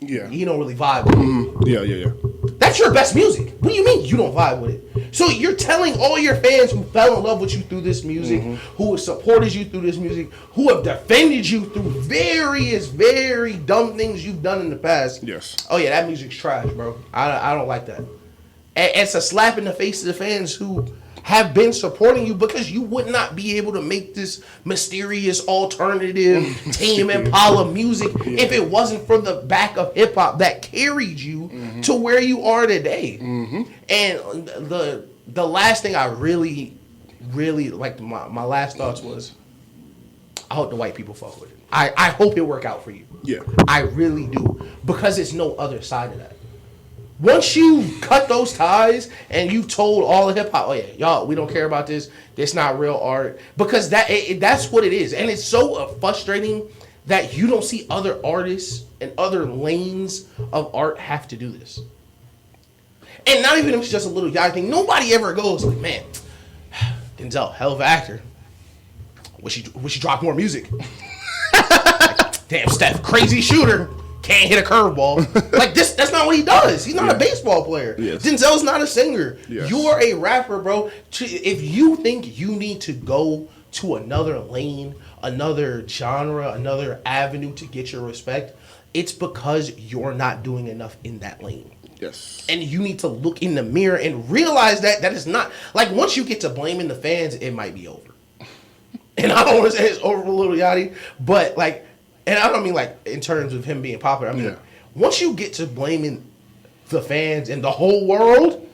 vibe with. Yeah. That's your best music. What do you mean you don't vibe with it? So you're telling all your fans who fell in love with you through this music, who have supported you through this music, who have defended you through various very dumb things you've done in the past. Yes. Oh yeah, that music's trash, bro. I don't like that. And it's a slap in the face to the fans who have been supporting you, because you would not be able to make this mysterious alternative Tame Impala music if it wasn't for the back of hip hop that carried you to where you are today. And the last thing I really like, my last thoughts was, I hope the white people fuck with it. I hope it work out for you. Yeah. I really do, because it's no other side of that. Once you cut those ties and you told all of hip hop, oh yeah, y'all, we don't care about this. This not real art, because that's what it is, and it's so frustrating that you don't see other artists and other lanes of art have to do this. And not even if it's just a Lil Yachty thing. Nobody ever goes like, man, Denzel, hell of an actor. Wish he dropped more music. Like, damn, Steph, crazy shooter. Can't hit a curveball. Like this, that's not what he does. He's not a baseball player. Yes. Denzel's not a singer. Yes. You are a rapper, bro. If you think you need to go to another lane, another genre, another avenue to get your respect, it's because you're not doing enough in that lane. Yes. And you need to look in the mirror and realize that is not, like, once you get to blaming the fans, it might be over. And I don't want to say it's over for Lil Yachty, but like, and I don't mean like in terms of him being popular. I mean, once you get to blaming the fans and the whole world,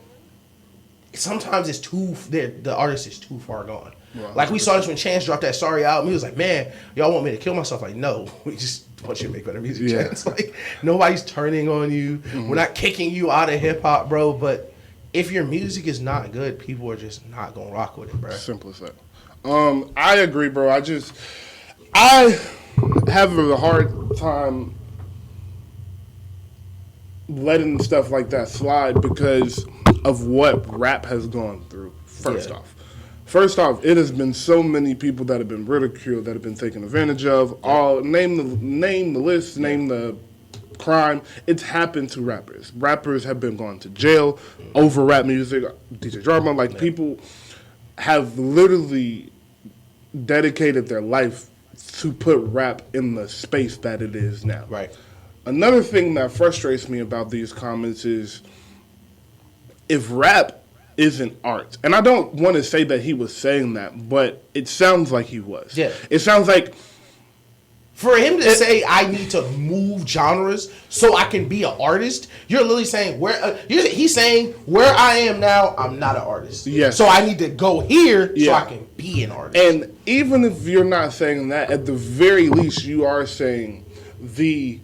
sometimes it's the artist is too far gone. Right. Like we saw this when Chance dropped that Sorry album. He was like, man, y'all want me to kill myself? Like, no, we just want you to make better music, Chance. Like, nobody's turning on you. We're not kicking you out of hip hop, bro. But if your music is not good, people are just not gonna rock with it, bro. Simple as that. I agree, bro. I have a hard time letting stuff like that slide because of what rap has gone through. First off, it has been so many people that have been ridiculed, that have been taken advantage of. All name the list, name the crime. It's happened to rappers. Rappers have been gone to jail over rap music. DJ Drama, like people have literally dedicated their life to put rap in the space that it is now. Right. Another thing that frustrates me about these comments is if rap isn't art, and I don't want to say that he was saying that, but it sounds like he was. Yeah. It sounds like for him to say I need to move genres so I can be an artist, you're literally saying he's saying where I am now, I'm not an artist. Yes. So I need to go here so I can be an artist. And even if you're not saying that, at the very least, you are saying the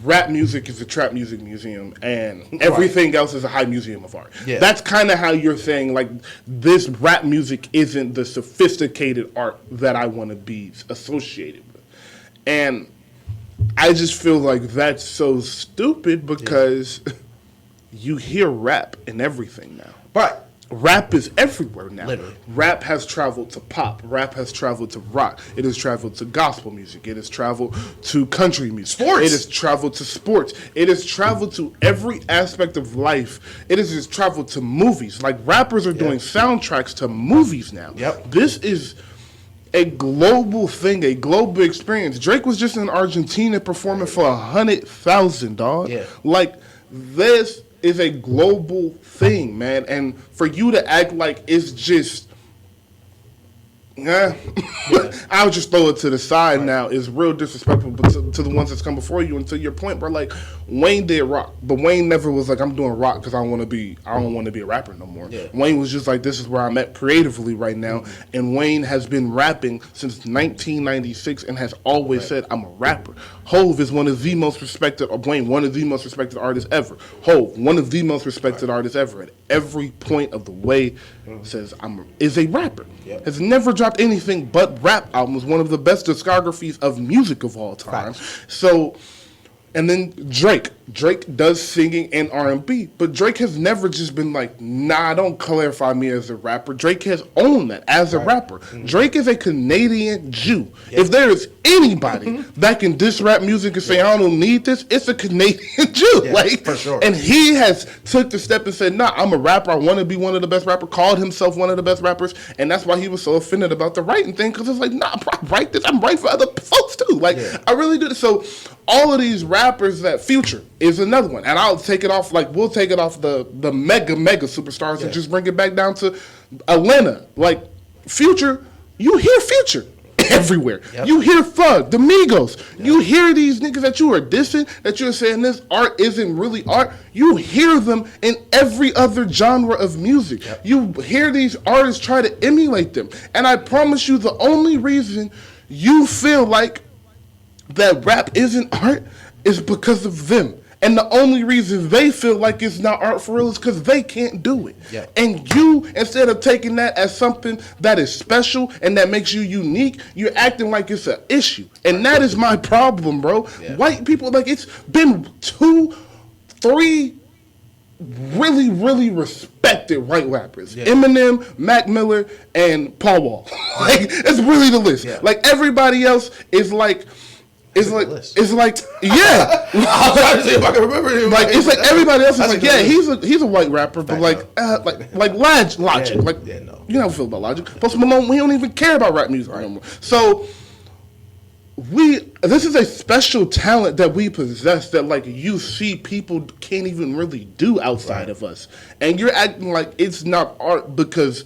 rap music is a trap music museum and everything else is a high museum of art. Yeah. That's kind of how you're saying, like, this rap music isn't the sophisticated art that I want to be associated with. And I just feel like that's so stupid because you hear rap in everything now. But rap is everywhere now. Literally. Rap has traveled to pop. Rap has traveled to rock. It has traveled to gospel music. It has traveled to country music. Sports. It has traveled to sports. It has traveled to every aspect of life. It has just traveled to movies. Like, rappers are doing soundtracks to movies now. Yep. This is a global thing, a global experience. Drake was just in Argentina performing for 100,000, dog. Yeah. Like, this is a global thing, man. And for you to act like it's just, I'll just throw it to the side now, is real disrespectful to the ones that's come before you. And to your point, bro, like, Wayne did rock, but Wayne never was like, I'm doing rock because I don't want to be a rapper no more. Yeah. Wayne was just like, this is where I'm at creatively right now. Mm-hmm. And Wayne has been rapping since 1996 and has always said, I'm a rapper. Hove is one of the most respected artists ever. Hove, one of the most respected artists ever. At every point of the way, says is a rapper. Yep. Has never dropped anything but rap albums. One of the best discographies of music of all time. Right. So, and then Drake does singing and R&B, but Drake has never just been like, nah, don't clarify me as a rapper. Drake has owned that as a rapper. Mm-hmm. Drake is a Canadian Jew. Yep. If there is anybody that can diss rap music and say, I don't need this, it's a Canadian Jew. Yeah, like, for sure. And he has took the step and said, nah, I'm a rapper. I want to be one of the best rappers, called himself one of the best rappers. And that's why he was so offended about the writing thing, because it's like, nah, I write this. I'm writing for other folks too. Like, I really do this. So all of these rappers, that Future is another one, and I'll take it off, like, we'll take it off the mega superstars and just bring it back down to Atlanta. Like, Future, you hear Future everywhere. Yep. You hear Thug, the Migos. Yep. You hear these niggas that you are dissing, that you're saying this art isn't really art. You hear them in every other genre of music. Yep. You hear these artists try to emulate them. And I promise you, the only reason you feel like that rap isn't art is because of them. And the only reason they feel like it's not art for real is because they can't do it. Yeah. And you, instead of taking that as something that is special and that makes you unique, you're acting like it's an issue. And that is my problem, bro. Yeah. White people, like, it's been 2-3 really, really respected white rappers. Yeah. Eminem, Mac Miller, and Paul Wall. Like, it's really the list. Yeah. Like, everybody else is like, yeah. I was trying to see if I can remember him. Like, it's like everybody else is like, yeah, he's a white rapper, but like Logic. Yeah, like, yeah, no. You know how I feel about Logic. Post Malone, we don't even care about rap music anymore. So this is a special talent that we possess that, like, you see people can't even really do outside of us, and you're acting like it's not art because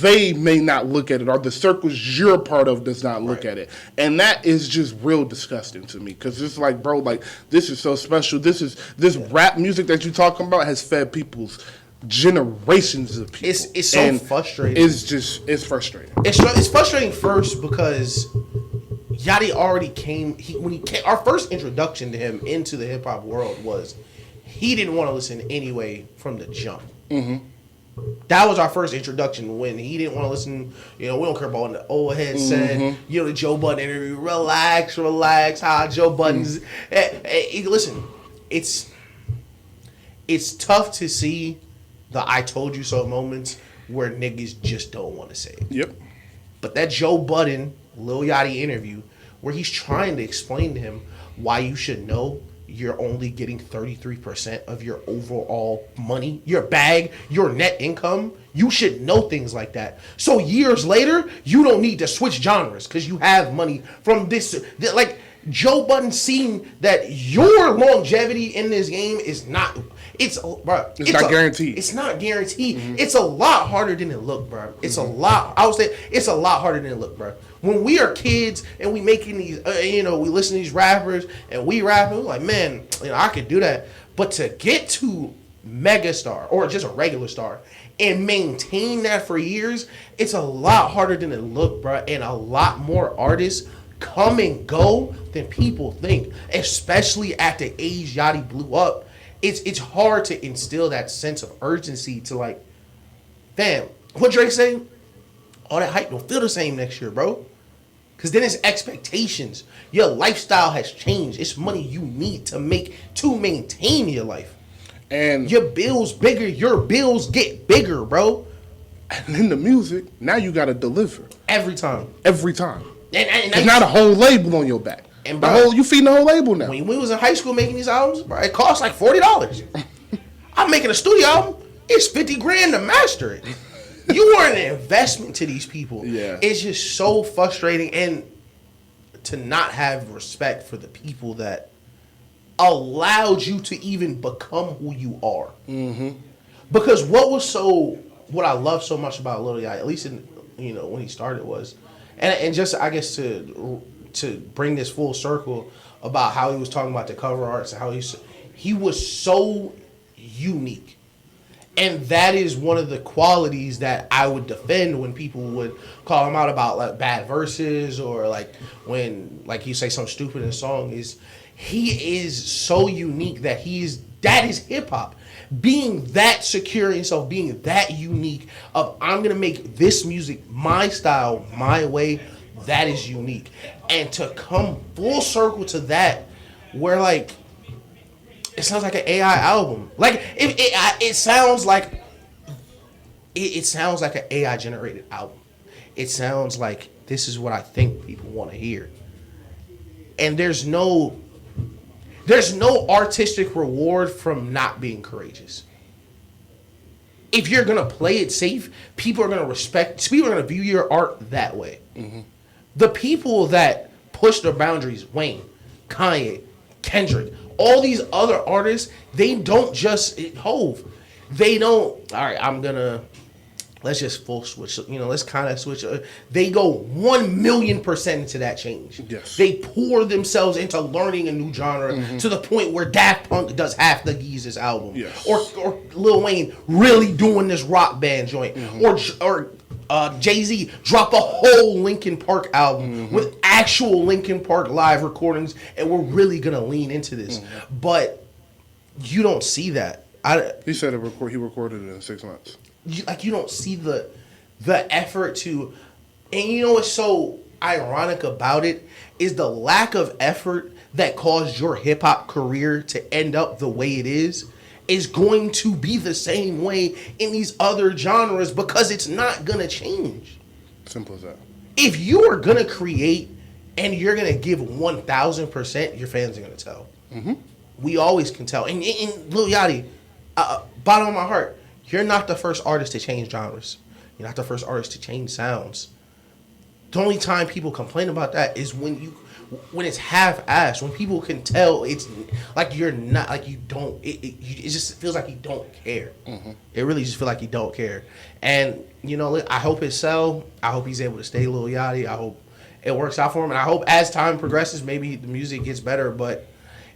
they may not look at it, or the circles you're a part of does not look at it. And that is just real disgusting to me, because it's like, bro, like, this is so special. This rap music that you're talking about has fed people's generations of people. It's so frustrating. It's frustrating. It's frustrating first because Yachty already came. Our first introduction to him into the hip hop world was he didn't want to listen anyway from the jump. Mm-hmm. That was our first introduction, when he didn't want to listen. You know, we don't care about what the old head said. Mm-hmm. You know, the Joe Budden interview. Relax. How Joe Budden's. Listen, it's tough to see the I told you so moments where niggas just don't want to say it. Yep. But that Joe Budden, Lil Yachty interview, where he's trying to explain to him why you should know you're only getting 33% of your overall money, your bag, your net income. You should know things like that. So years later, you don't need to switch genres because you have money from this. Like Joe Budden seen that your longevity in this game is not. It's not guaranteed. It's not guaranteed. Mm-hmm. It's a lot harder than it look, bro. It's a lot. I would say it's a lot harder than it look, bro. When we are kids and we making these, we listen to these rappers and we rapping, we're like, man, I could do that. But to get to megastar or just a regular star and maintain that for years, it's a lot harder than it look, bro. And a lot more artists come and go than people think, especially at the age Yachty blew up. It's hard to instill that sense of urgency to like, fam, what Drake say? All that hype don't feel the same next year, bro. Because then it's expectations. Your lifestyle has changed. It's money you need to make to maintain your life. And your bills bigger. Your bills get bigger, bro. And in the music, now you got to deliver. Every time. Every time. And it's not a whole label on your back. And bro, you feeding the whole label now. When we was in high school making these albums, bro, it cost like $40. I'm making a studio album. It's $50,000 to master it. You are an investment to these people. Yeah. It's just so frustrating, and to not have respect for the people that allowed you to even become who you are. Mm-hmm. Because what I love so much about Lil Yachty, at least in when he started, was, and just I guess to bring this full circle about how he was talking about the cover arts and how he was so unique. And that is one of the qualities that I would defend when people would call him out about like bad verses or like when like you say something stupid in a song. Is he is so unique that that is hip hop. Being that secure in yourself, being that unique of I'm gonna make this music my style, my way, that is unique. And to come full circle to that, where like it sounds like an AI album. Like it sounds like it sounds like an AI generated album. It sounds like this is what I think people want to hear. And there's no artistic reward from not being courageous. If you're gonna play it safe, people are gonna view your art that way. Mm-hmm. The people that push the boundaries, Wayne, Kanye, Kendrick, all these other artists, they don't just Hove. They don't. All right, let's just full switch. Let's kind of switch. They go 1,000,000% into that change. Yes. They pour themselves into learning a new genre to the point where Daft Punk does half the Yeezus album. Yes. Or Lil Wayne really doing this rock band joint. Or Jay-Z drop a whole Linkin Park album with actual Linkin Park live recordings, and we're really gonna lean into this. But you don't see that. He said he recorded it in 6 months. You don't see the effort to, and what's so ironic about it is the lack of effort that caused your hip hop career to end up the way it is going to be the same way in these other genres because it's not going to change. Simple as that. If you are going to create and you're going to give 1,000%, your fans are going to tell. Mm-hmm. We always can tell. And Lil Yachty, bottom of my heart, you're not the first artist to change genres. You're not the first artist to change sounds. The only time people complain about that is when it's half-assed, when people can tell it's like you're not, like you don't, it just feels like you don't care. Mm-hmm. It really just feels like you don't care. And, I hope it sell. I hope he's able to stay Lil Yachty. I hope it works out for him. And I hope as time progresses, maybe the music gets better, but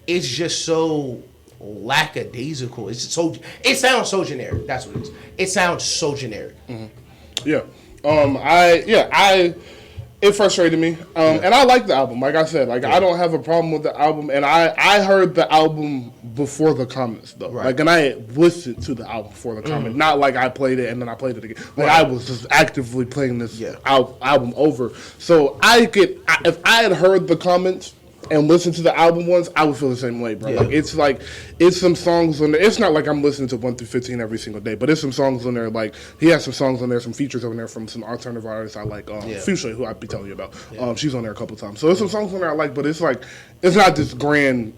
it's just so lackadaisical. It sounds so generic. That's what it is. It sounds so generic. Mm-hmm. Yeah. It frustrated me. And I like the album. Like I said, I don't have a problem with the album. And I heard the album before the comments, though. Right. And I listened to the album before the comments. Not like I played it and then I played it again. I was just actively playing this album over. So if I had heard the comments and listen to the album once, I would feel the same way, bro. Yeah. It's some songs on there. It's not like I'm listening to 1 through 15 every single day, but there's some songs on there. Like he has some songs on there, some features on there from some alternative artists I like. Fuchsia, who I'd be telling you about. She's on there a couple times. So there's some songs on there I like, but it's not this grand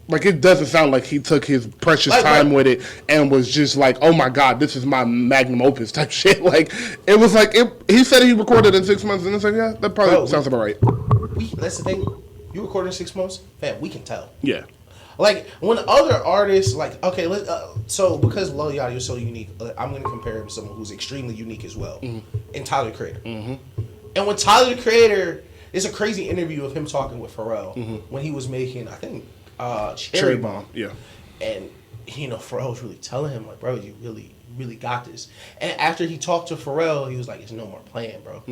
Like, it doesn't sound like he took his precious time with it and was just like, oh my God, this is my magnum opus type shit. Like, it was like, he said he recorded in 6 months, and it's like, yeah, that probably sounds about right. That's the thing. You recorded in 6 months? Fam, we can tell. Yeah. Like, when other artists, like, okay, so because Lil Yachty was so unique, I'm going to compare him to someone who's extremely unique as well. And Tyler, the Creator. And when Tyler, the Creator, there's a crazy interview of him talking with Pharrell when he was making, I think, Cherry Bomb. Yeah. And, Pharrell was really telling him, like, bro, you really, really got this. And after he talked to Pharrell, he was like, there's no more playing, bro.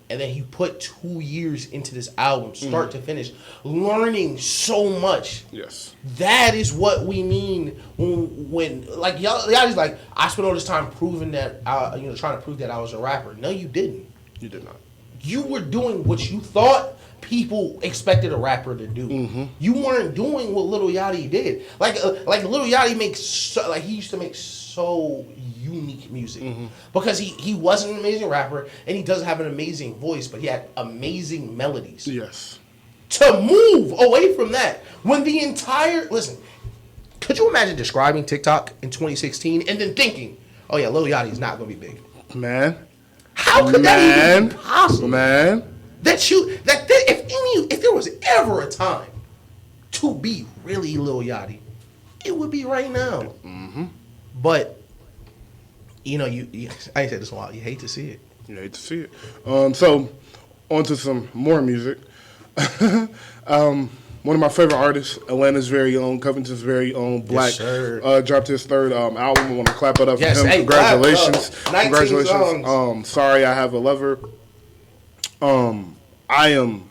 And then he put 2 years into this album, start to finish, learning so much. Yes. That is what we mean when like, y'all just like, I spent all this time proving that, trying to prove that I was a rapper. No, you didn't. You did not. You were doing what you thought people expected a rapper to do. You weren't doing what Lil Yachty did. Like Lil Yachty he used to make so unique music because he wasn't an amazing rapper and he doesn't have an amazing voice, but he had amazing melodies. Yes. To move away from that, when the entire could you imagine describing TikTok in 2016 and then thinking, oh yeah, Lil Yachty's not gonna be big? Man. How could that even be possible? Man. If there was ever a time to be really Lil Yachty, it would be right now. But you I ain't said this in a while. You hate to see it. You hate to see it. So on to some more music. One of my favorite artists, Atlanta's very own, Covington's very own, Black, dropped his third album. I want to clap it up for him. Hey, congratulations. Congratulations. Sorry, I Have a Lover. I am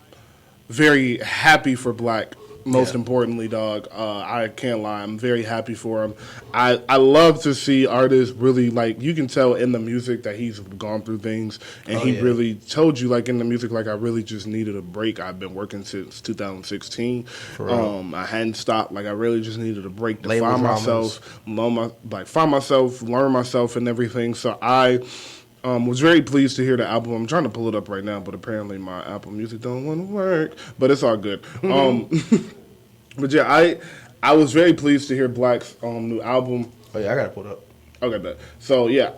very happy for Black. Most importantly, dog, I can't lie. I'm very happy for him. I love to see artists really, like, you can tell in the music that he's gone through things, and he really told you, like, in the music, like, I really just needed a break. I've been working since 2016. I hadn't stopped. Like, I really just needed a break to find myself, learn myself and everything. So I was very pleased to hear the album. I'm trying to pull it up right now, but apparently my Apple Music don't want to work. But it's all good. But yeah, I was very pleased to hear Black's new album. Oh yeah, I got it pulled up. Okay, bet. So yeah,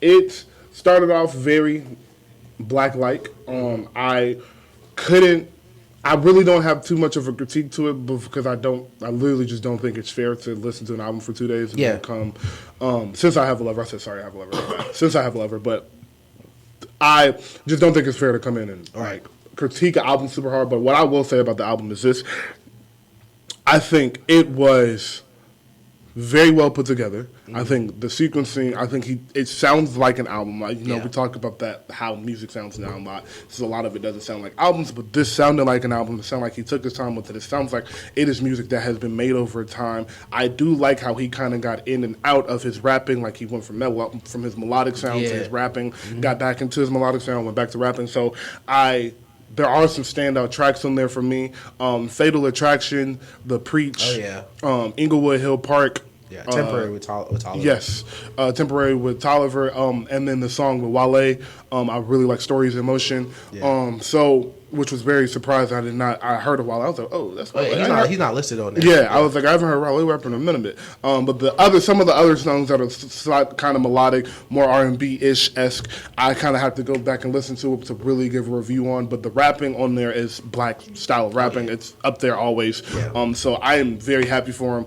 it started off very Black-like. I really don't have too much of a critique to it, because I literally just don't think it's fair to listen to an album for 2 days and then come. Since I Have a Lover, I said sorry, I Have a Lover. Since I Have a Lover, but I just don't think it's fair to come in and critique an album super hard. But what I will say about the album is this: I think it was very well put together. I think the sequencing, it sounds like an album. Like, we talk about that, how music sounds now a lot. So a lot of it doesn't sound like albums, but this sounded like an album. It sounded like he took his time with it. It sounds like it is music that has been made over time. I do like how he kind of got in and out of his rapping. Like, he went from his melodic sound to his rapping, got back into his melodic sound, went back to rapping. So there are some standout tracks on there for me. Fatal Attraction, The Preach, Inglewood Hill Park. Yeah, Temporary with Tolliver. Yes, Temporary with Tolliver. And then the song with Wale. I really like Stories in Motion. Yeah. Which was very surprising. I heard of Wale. I was like, oh, that's Wale. He's not listed on there. Yeah, I was like, I haven't heard Wale rapping in a minute. But some of the other songs that are kind of melodic, more R&B-ish-esque, I kind of have to go back and listen to it to really give a review on. But the rapping on there is Black style of rapping. It's up there always. Yeah. So I am very happy for him.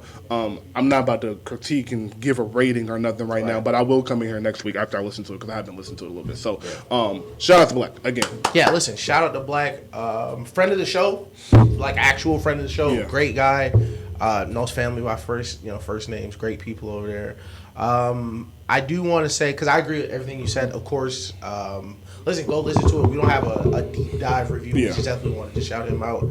I'm not about to critique and give a rating or nothing right now, but I will come in here next week after I listen to it, because I haven't listened to it a little bit. So shout out to Black again. Yeah, listen, shout out to Black. Friend of the show, like actual friend of the show, great guy. Knows family by first names. Great people over there. I do want to say, because I agree with everything you said. Of course, listen, go listen to it. We don't have a deep dive review. We just definitely wanted to shout him out.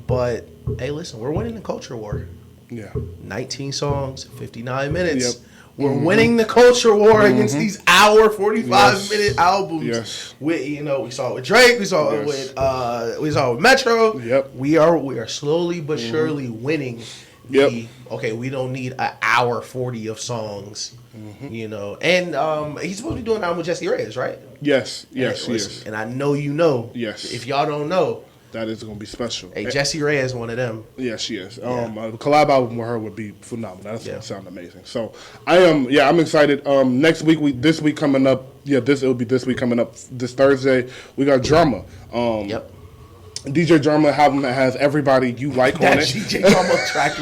But hey, listen, we're winning the culture war. Yeah, 19 songs, 59 minutes. Yep. We're winning the culture war against these hour 45-minute albums. Yes. We saw it with Drake. We saw it with Metro. Yep. We are slowly but surely winning. We don't need an hour 40 of songs. And he's supposed to be doing an album with Jesse Reyes, right? Yes. Yes. And I know you know. Yes. If y'all don't know, That is going to be special. Hey, Jessie Ray is one of them. Yeah, she is. A collab album with her would be phenomenal. That's going to sound amazing. So I'm excited. This week coming up. This week coming up. This Thursday, we got Drama. DJ Drama album that has everybody you like on it. DJ Drama track is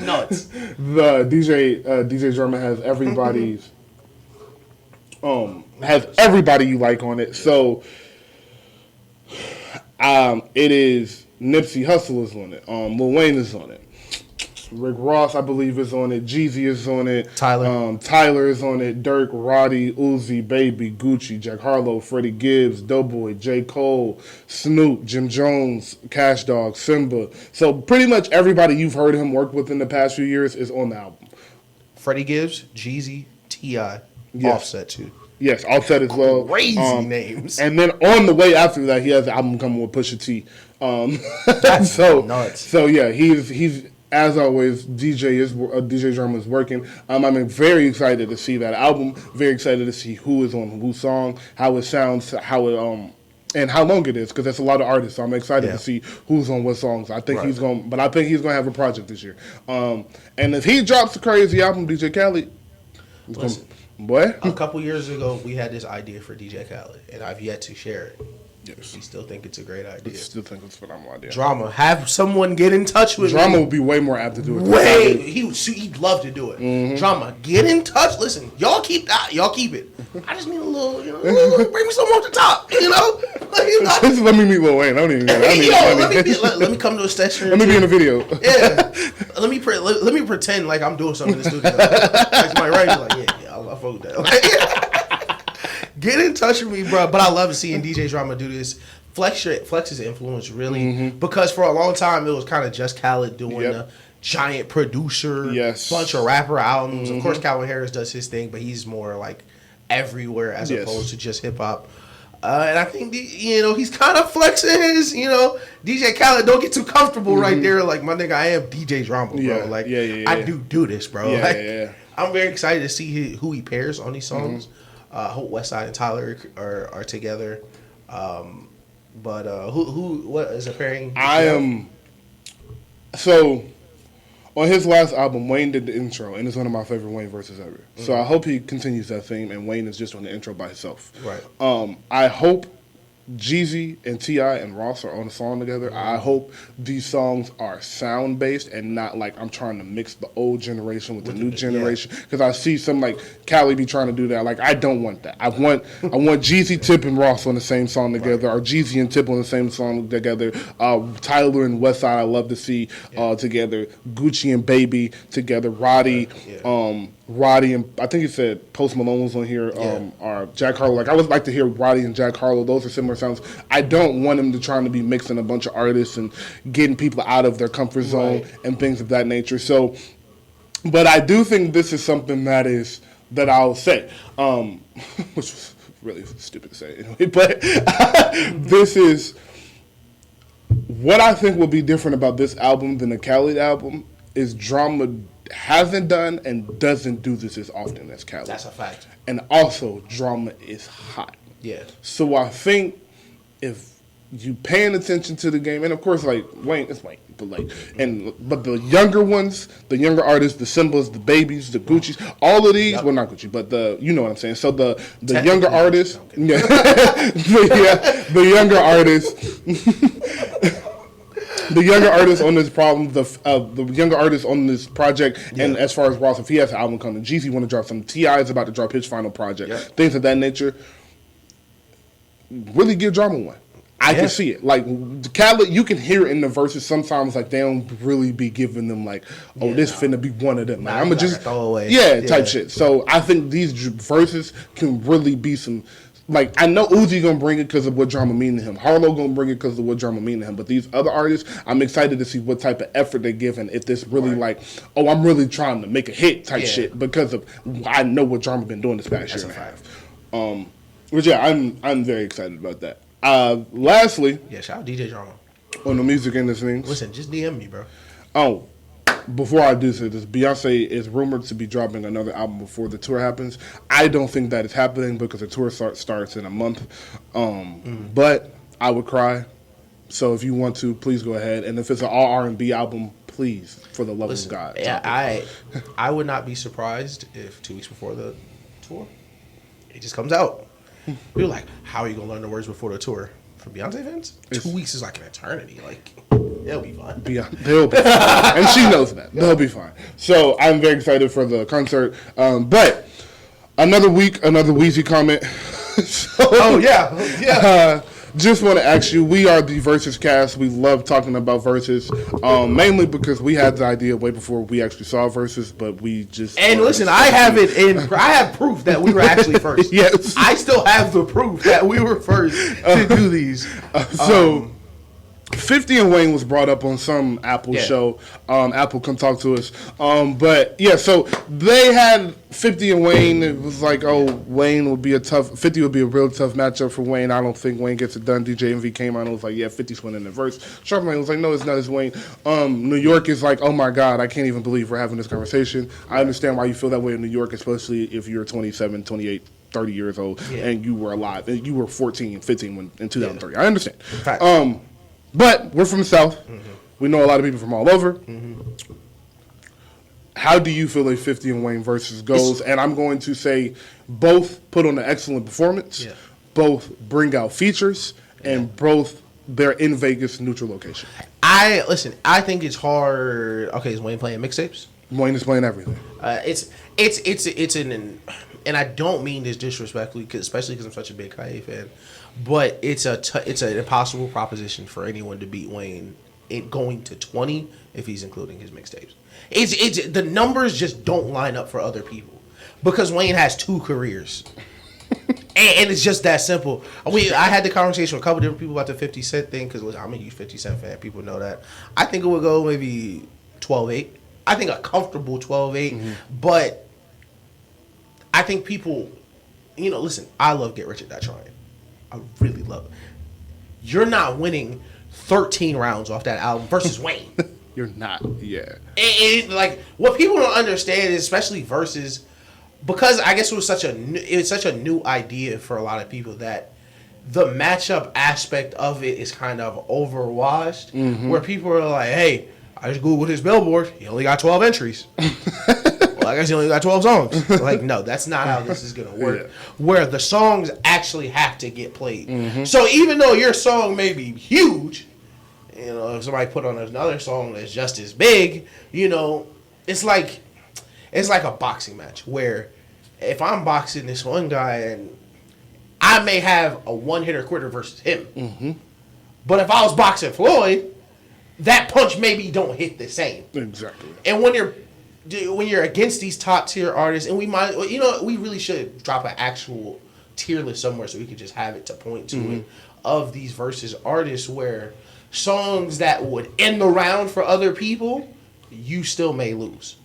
nuts. The DJ Drama has everybody's you like on it. So it is Nipsey Hussle is on it. Lil Wayne is on it. Rick Ross, I believe, is on it. Jeezy is on it. Tyler is on it. Dirk, Roddy, Uzi, Baby, Gucci, Jack Harlow, Freddie Gibbs, Doughboy, J. Cole, Snoop, Jim Jones, Cash Dog, Simba. So pretty much everybody you've heard him work with in the past few years is on the album. Freddie Gibbs, Jeezy, T.I., Offset too. Yes, Offset as well. Crazy names. And then on the way after that, he has an album coming with Pusha T. That's nuts. So yeah, he's as always, DJ Drama is working. I'm very excited to see that album. Very excited to see who is on whose song, how it sounds, and how long it is, because there's a lot of artists. So I'm excited to see who's on what songs. I think he's gonna have a project this year. And if he drops a crazy album, DJ Khaled, a couple years ago we had this idea for DJ Khaled, and I've yet to share it. Yes. We still think it's a great idea. I still think it's a phenomenal idea. Drama. Have someone get in touch with Drama me. would be way more apt to do it. He'd love to do it. Mm-hmm. Drama. Get in touch. Listen, y'all keep that. Y'all keep it. I just need a little, bring me something off the top, Just let me meet Lil Wayne. Let me come to a session. Let me be in a video. Yeah. Let me pretend like I'm doing something in the studio. Like my right, I'll fuck with that. Get in touch with me, bro. But I love seeing DJ Drama do this. Flex his influence, really. Because for a long time, it was kind of just Khaled doing the giant producer, bunch of rapper albums. Of course, Calvin Harris does his thing, but he's more like everywhere as opposed to just hip-hop. And I think, he's kind of flexing his, DJ Khaled, don't get too comfortable right there. Like, my nigga, I am DJ Drama, bro. I do this, bro. I'm very excited to see who he pairs on these songs. I hope Westside and Tyler are together. What is a pairing? So on his last album, Wayne did the intro, and it's one of my favorite Wayne verses ever. So I hope he continues that theme, and Wayne is just on the intro by himself. Right. I hope Jeezy and T.I. and Ross are on a song together. I hope these songs are sound based and not like I'm trying to mix the old generation with the new generation. Because I see some like Cali be trying to do that. Like I don't want that. I want Jeezy, Tip, and Ross on the same song together, or Jeezy and Tip on the same song together. Tyler and Westside I love to see together. Gucci and Baby together. Roddy and I think he said Post Malone was on here. Or Jack Harlow. Like I would like to hear Roddy and Jack Harlow. Those are similar sounds. I don't want him to try to be mixing a bunch of artists and getting people out of their comfort zone and things of that nature. So, but I do think this is something that I'll say, which was really stupid to say anyway. But this is what I think will be different about this album than the Khaled album is Drama hasn't done and doesn't do this as often as Khaled. That's a fact. And also, Drama is hot. Yeah. So I think if you paying attention to the game, and of course, like Wayne, it's Wayne, but the younger ones, the younger artists, the Simbas, the Babies, the Gucci's, all of these, well, not Gucci, but you know what I'm saying. So the younger artists, the younger artists. The younger artists on this problem, the younger artists on this project, and as far as Ross, if he has an album coming, Jeezy want to drop something, T.I. is about to drop his final project, things of that nature. Really give Drama one. I can see it. Like Khaled, you can hear it in the verses sometimes. Like they don't really be giving them like, this finna be one of them. Like, I'm just type shit. So I think these verses can really be some. Like, I know Uzi gonna bring it because of what Drama mean to him. Harlow gonna bring it because of what Drama mean to him. But these other artists, I'm excited to see what type of effort they give and if this really like, I'm really trying to make a hit type shit because of I know what Drama been doing this past year and a half. But I'm very excited about that. Lastly, shout out DJ Drama on the music end of things. Listen, just DM me, bro. Before I do say this, Beyonce is rumored to be dropping another album before the tour happens. I don't think that is happening because the tour starts in a month. But I would cry So if you want to, please go ahead. And if it's an all R&B album, please, for the love of God. Yeah, I would not be surprised if 2 weeks before the tour, it just comes out. People are like, how are you gonna learn the words before the tour? For Beyonce fans, 2 weeks is like an eternity. Like, they'll be fine. They'll be fine. And she knows that. They'll be fine. So I'm very excited for the concert. But another week, another Weezy comment. Just want to ask you, we are the Versus cast. We love talking about Versus, mainly because we had the idea way before we actually saw Versus, but we just... And listen, I have proof that we were actually first. Yes. I still have the proof that we were first to do these. 50 and Wayne was brought up on some Apple show. Apple, come talk to us. But yeah, so they had 50 and Wayne. It was like, Wayne would be 50 would be a real tough matchup for Wayne. I don't think Wayne gets it done. DJ Envy came out and was like, 50's winning the verse. Charlamagne was like, no, it's not, it's Wayne. New York is like, oh my God, I can't even believe we're having this conversation. I understand why you feel that way in New York, especially if you're 27, 28, 30 years old and you were alive. You were 14, 15 in 2003. I understand. But we're from the South. Mm-hmm. We know a lot of people from all over. Mm-hmm. How do you feel a 50 and Wayne versus goes? And I'm going to say both put on an excellent performance, both bring out features, and both they're in Vegas, neutral location. I think it's hard. Okay, is Wayne playing mixtapes? Wayne is playing everything. And I don't mean this disrespectfully, especially because I'm such a big Kanye fan, but it's an impossible proposition for anyone to beat Wayne going to 20 if he's including his mixtapes. It's the numbers just don't line up for other people because Wayne has 2 careers. And it's just that simple. I had the conversation with a couple different people about the 50 Cent thing because I'm a huge 50 Cent fan. People know that. I think it would go maybe 12-8. I think a comfortable 12-8, but I think people, listen, I love Get Rich or Die Trying. I really love it. You're not winning 13 rounds off that album versus Wayne. You're not, yeah. And like, what people don't understand is, especially versus, because I guess it was such a new idea for a lot of people that the matchup aspect of it is kind of overwashed, where people are like, hey, I just Googled his Billboard. He only got 12 entries. Well, I guess he only got 12 songs. Like, no, that's not how this is going to work. Yeah. Where the songs actually have to get played. So even though your song may be huge, if somebody put on another song that's just as big, it's like a boxing match where if I'm boxing this one guy and I may have a one-hitter quitter versus him. But if I was boxing Floyd, that punch maybe don't hit the same. Exactly. And when you're against these top tier artists, and we really should drop an actual tier list somewhere so we could just have it to point to it of these versus artists where songs that would end the round for other people, you still may lose.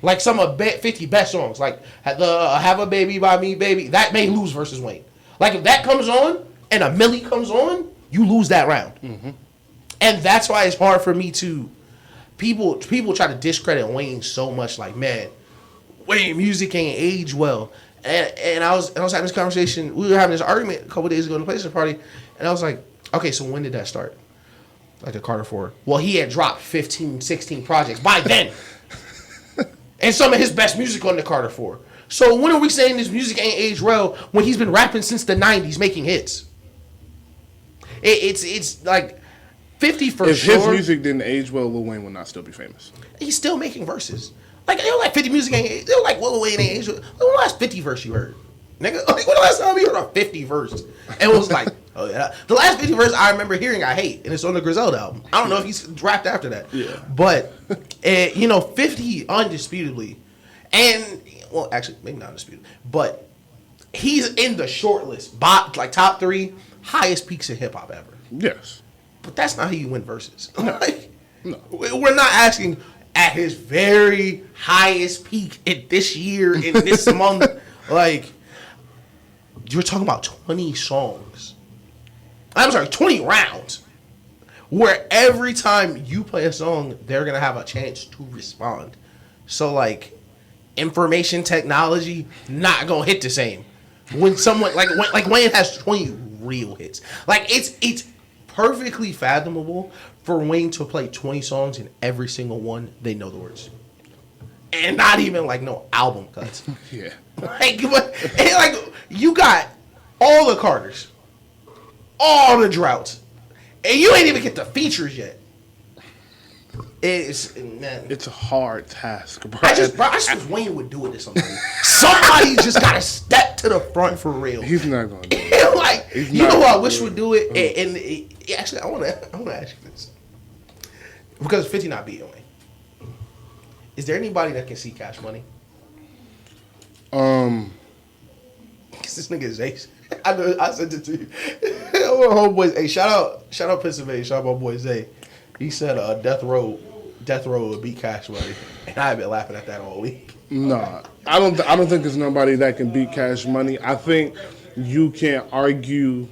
Like some of 50 best songs, like the Have a Baby by Me, Baby, that may lose versus Wayne. Like if that comes on and a Millie comes on, you lose that round. And that's why it's hard for me to people try to discredit Wayne so much. Like, man, Wayne music ain't age well. And I was having this conversation. We were having this argument a couple days ago in the PlayStation party, and I was like, okay, so when did that start? Like the Carter 4. Well, he had dropped 15, 16 projects by then, and some of his best music on the Carter 4. So when are we saying this music ain't aged well when he's been rapping since the 90s making hits? It's like 50 for if sure. If his music didn't age well, Lil Wayne would not still be famous. He's still making verses. Like, they were like 50 music ain't. They were like, Lil Wayne ain't age well. When the last 50 verse you heard? Nigga, like, when the last time you heard a 50 verse? And it was like, oh yeah. The last 50 verse I remember hearing I hate, and it's on the Griselda album. I don't know if he's rapped after that. Yeah. But, 50 undisputably. And, well, actually, maybe not undisputed. But he's in the short list. Like, top 3 highest peaks in hip-hop ever. Yes. But that's not how you win verses. No. No. We're not asking at his very highest peak in this year, in this month. Like, you're talking about 20 songs. I'm sorry, 20 rounds. Where every time you play a song, they're going to have a chance to respond. So, like, information technology, not going to hit the same. When someone, like Wayne has 20 real hits. Like, it's perfectly fathomable for Wayne to play 20 songs and every single one they know the words, and not even like no album cuts. Yeah, like you got all the Carters, all the Droughts, and you ain't even get the features yet. It's a hard task, bro. I just wish Wayne would do it to somebody. Somebody just gotta step to the front for real. He's not gonna do it. Like, you know who I wish would do it? And actually, I wanna ask you this. Because 50 not beating Wayne. Is there anybody that can see Cash Money? Cause this nigga is Ace. I sent it to you. Homeboys, hey, shout out Pennsylvania, shout out my boy Zay. He said Death Row would beat Cash Money, and I've been laughing at that all week. Nah, I don't think there's nobody that can beat Cash Money. I think you can't argue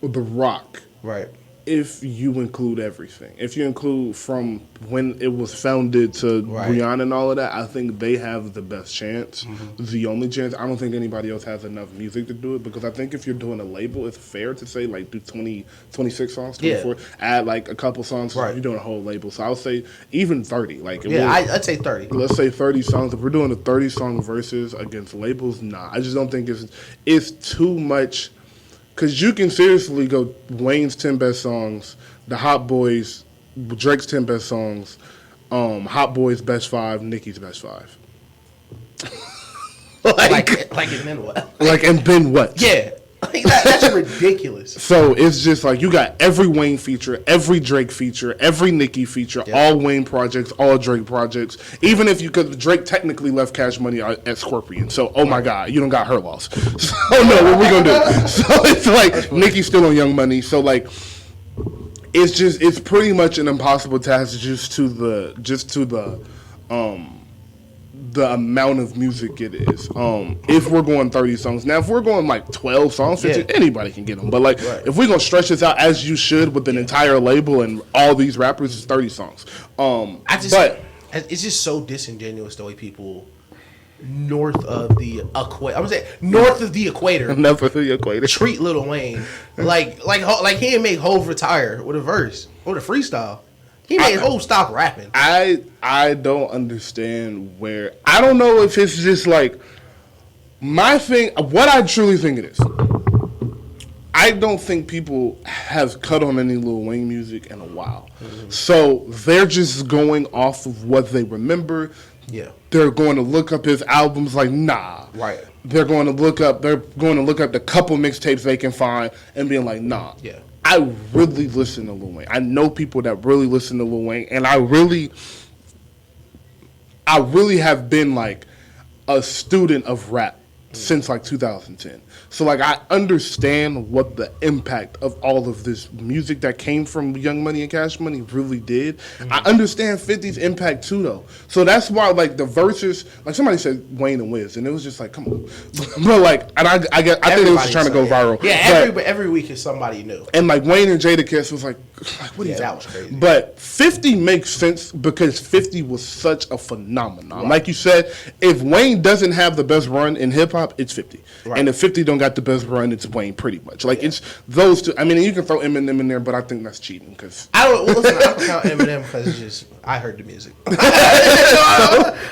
with The Rock, right? If you include everything. If you include from when it was founded to Rihanna and all of that, I think they have the best chance. Mm-hmm. The only chance. I don't think anybody else has enough music to do it, because I think if you're doing a label, it's fair to say like do 26 songs, 24, add like a couple songs. Right. You're doing a whole label. So I would say even 30. Like I'd say 30. Let's say 30 songs. If we're doing a 30 song versus against labels, nah. I just don't think it's too much. Because you can seriously go Wayne's 10 best songs, the Hot Boys, Drake's 10 best songs, Hot Boys best 5, Nicki's best 5. like and then what? Like and then what? Yeah. Like that's ridiculous. So it's just like you got every Wayne feature, every Drake feature, every Nicki feature, all Wayne projects, all Drake projects. Even if Drake technically left Cash Money at Scorpion. So my God, you don't got her loss. So no, what we gonna do? So it's like Nicki's still on Young Money. So like it's pretty much an impossible task just to the amount of music it is. If we're going 30 songs. Now, if we're going like 12 songs, 15, anybody can get them. But like, if we're going to stretch this out as you should with an entire label and all these rappers, it's 30 songs. It's just so disingenuous the way people north of the equator. I'm gonna say north of the equator. North of the equator. Treat Lil Wayne like he didn't make Hov retire with a verse or a freestyle. He made Hov stop rapping. I don't understand where. I don't know if it's just like my thing. What I truly think it is. I don't think people have cut on any Lil Wayne music in a while. Mm-hmm. So they're just going off of what they remember. Yeah. They're going to look up his albums like, nah. Right. They're going to look up the couple mixtapes they can find and being like, nah. Yeah. I really listen to Lil Wayne. I know people that really listen to Lil Wayne, and I really have been like a student of rap since like 2010. So like I understand what the impact of all of this music that came from Young Money and Cash Money really did. Mm-hmm. I understand 50's impact too though. So that's why like the verses, like somebody said Wayne and Wiz, and it was just like, come on. But like, and I think it was just trying to go viral. Yeah, every week is somebody new. And like Wayne and Jadakiss was like what are you that was crazy. But 50 makes sense because 50 was such a phenomenon. Right. Like you said, if Wayne doesn't have the best run in hip hop, it's 50. Right. And if 50 don't got the best run, it's Wayne pretty much. Like it's those two. I mean, you can throw Eminem in there, but I think that's cheating because I don't count Eminem because it's just I heard the music.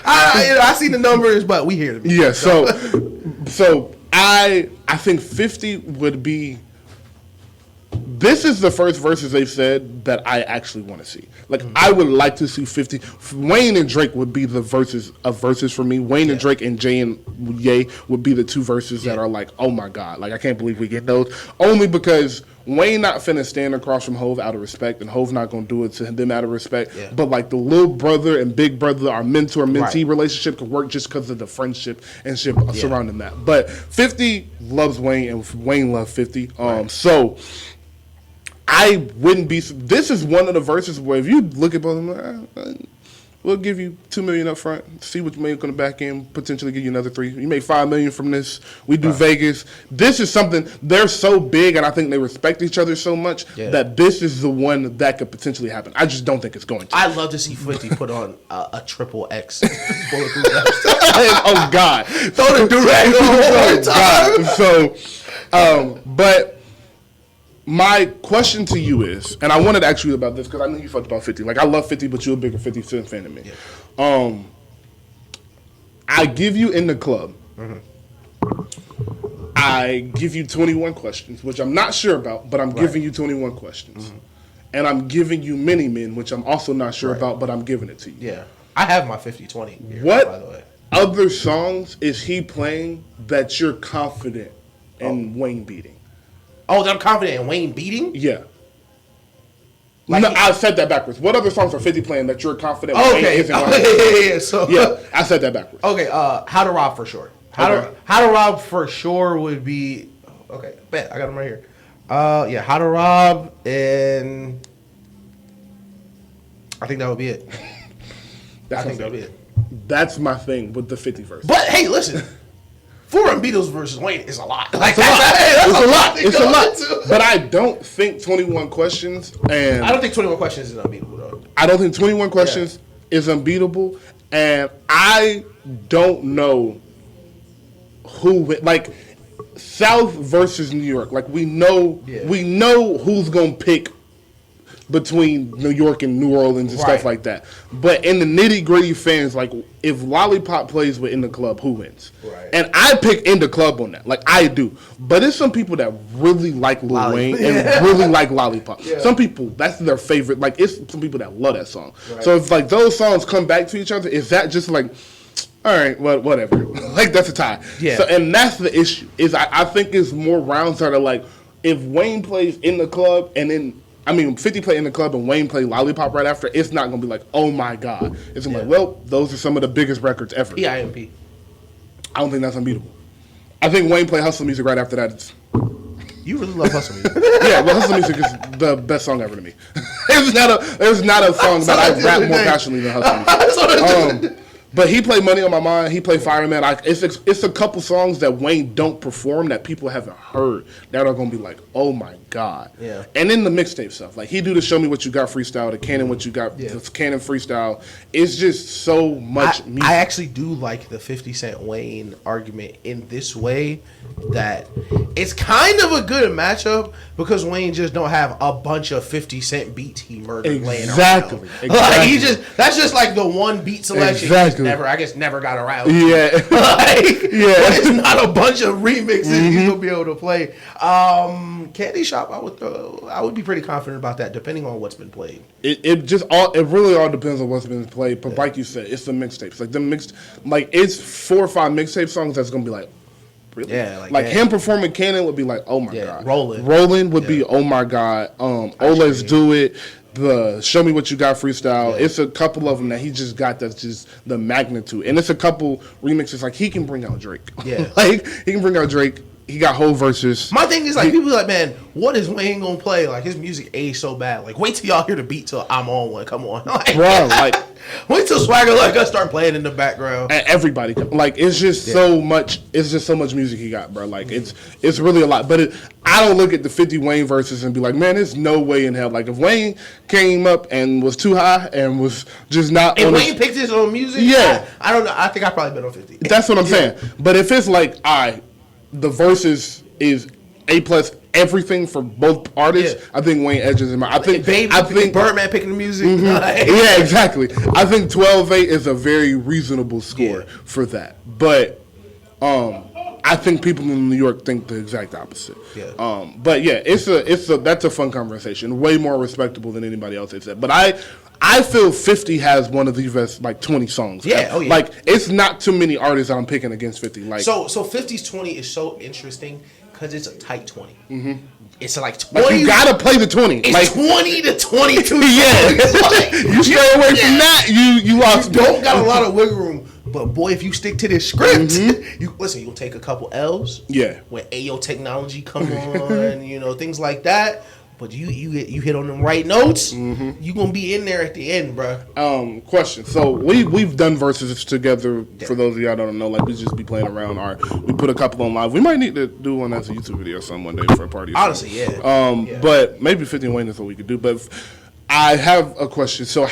I see the numbers, but we hear the music. Yeah. So I think 50 would be. This is the first verses they've said that I actually want to see. Like, I would like to see 50. Wayne and Drake would be the verses of verses for me. Wayne and Drake and Jay and Ye would be the two verses that are like, oh my God. Like, I can't believe we get those. Only because Wayne not finna stand across from Hov out of respect, and Hov not gonna do it to them out of respect. Yeah. But like the little brother and big brother, our mentor-mentee relationship could work just because of the friendship and shit surrounding that. But 50 loves Wayne, and Wayne loves 50. So I wouldn't be. This is one of the verses where if you look at both of them, we'll give you $2 million up front. See what you make on the back end. Potentially give you another $3 million. You make $5 million from this. We do Vegas. This is something. They're so big, and I think they respect each other so much that this is the one that could potentially happen. I just don't think it's going to. I'd love to see 50 put on a triple X bulletproof vest. Oh God! Throw the durag on one time. So, but my question to you is, and I wanted to ask you about this because I knew you fucked about 50. Like, I love 50, but you're a bigger 50 Cent fan than me. Yeah. I give you In the Club. Mm-hmm. I give you 21 questions, which I'm not sure about, but I'm giving you 21 questions. Mm-hmm. And I'm giving you Many Men, which I'm also not sure about, but I'm giving it to you. Yeah. I have my 50-20 here, what by the way. Other songs is he playing that you're confident in Wayne beating? Oh, that I'm confident in Wayne beating? Yeah. Like no, I said that backwards. What other songs are 50 playing that you're confident Wayne isn't? I said that backwards. Okay, How to Rob for sure. How to Rob for sure would be... Okay, bet. I got them right here. Yeah, How to Rob, and... I think that would be it. I think that would be it. That's my thing with the 50 verse. But, hey, listen. Foreign Beatles versus Wayne is a lot. Like, it's a lot. But I don't think 21 Questions and... I don't think 21 Questions is unbeatable, though. I don't think 21 Questions is unbeatable. And I don't know who... Like, South versus New York. Like, we know who's going to pick between New York and New Orleans and stuff like that. But in the nitty-gritty fans, like, if Lollipop plays with In the Club, who wins? Right. And I pick In the Club on that. Like, I do. But it's some people that really like Lil Wayne and really like Lollipop. Yeah. Some people, that's their favorite. Like, it's some people that love that song. Right. So if, like, those songs come back to each other, is that just, like, all right, well, whatever. Like, that's a tie. Yeah. So, and that's the issue. Is I think it's more rounds that are like, if Wayne plays In the Club and then... 50 play In the Club and Wayne play Lollipop right after, it's not going to be like, oh my God. It's going to be like, well, those are some of the biggest records ever. EIMP. I don't think that's unbeatable. I think Wayne play Hustle Music right after that. You really love Hustle Music. Yeah, well, Hustle Music is the best song ever to me. There's not a song that I rap more passionately than Hustle Music. But he played Money on My Mind. He played Fireman. It's a couple songs that Wayne don't perform that people haven't heard that are going to be like, oh, my God. Yeah. And then the mixtape stuff. Like, he do the Show Me What You Got freestyle, the Canon What You Got, the Canon freestyle. It's just so much music. I actually do like the 50 Cent Wayne argument in this way that it's kind of a good matchup because Wayne just don't have a bunch of 50 Cent beats he murdered laying around. Exactly. Like, that's just like the one beat selection. Exactly. Never got around. Yeah. But it's not a bunch of remixes he's gonna be able to play. Candy Shop, I would be pretty confident about that, depending on what's been played. It really all depends on what's been played. But like you said, it's the mixtapes. Like it's 4 or 5 mixtape songs that's gonna be like, really? Yeah. Like him performing Canon would be like, oh my God. Rolling would be, oh my God. Let's Do It. The Show Me What You Got freestyle. Yeah. It's a couple of them that he just got that's just the magnitude. And it's a couple remixes. Like, he can bring out Drake. Yeah. Like, he can bring out Drake. He got whole verses. My thing is, like, people are like, man, what is Wayne gonna play? Like, his music aged so bad. Like, wait till y'all hear the beat till I'm on one. Come on. Like, bro, like, wait till Swagger Like Us start playing in the background. And everybody, like, it's just so much. It's just so much music he got, bro. Like, it's really a lot. But I don't look at the 50 Wayne verses and be like, man, there's no way in hell. Like, if Wayne came up and was too high and was just not. If Wayne picked his own music, I don't know. I think I probably been on 50. That's what I'm saying. But if it's like, the verses is A+ everything for both artists. I think Wayne edges him out. I think Birdman picking the music. Yeah, exactly. I think 12-8 is a very reasonable score for that. But I think people in New York think the exact opposite. Yeah. But yeah, that's a fun conversation. Way more respectable than anybody else has said. But I feel 50 has one of the best, like, 20 songs. Yeah, oh yeah. Like, it's not too many artists I'm picking against 50. Like, so 50's 20 is so interesting because it's a tight 20. Mm-hmm. It's like 20. Like, you gotta play the 20. It's like 20 to 22. You stay away from that, you lost. You don't got a lot of wiggle room. But boy, if you stick to this script, you'll take a couple L's. Yeah. When AO technology come on, things like that. But you hit on them right notes, you gonna be in there at the end, bro. Question. So we've done verses together. For those of y'all that don't know, like, we just be playing around. We put a couple on live. We might need to do one as a YouTube video some one day for a party. Honestly, yeah. But maybe 50 Wayne is what we could do. But I have a question. So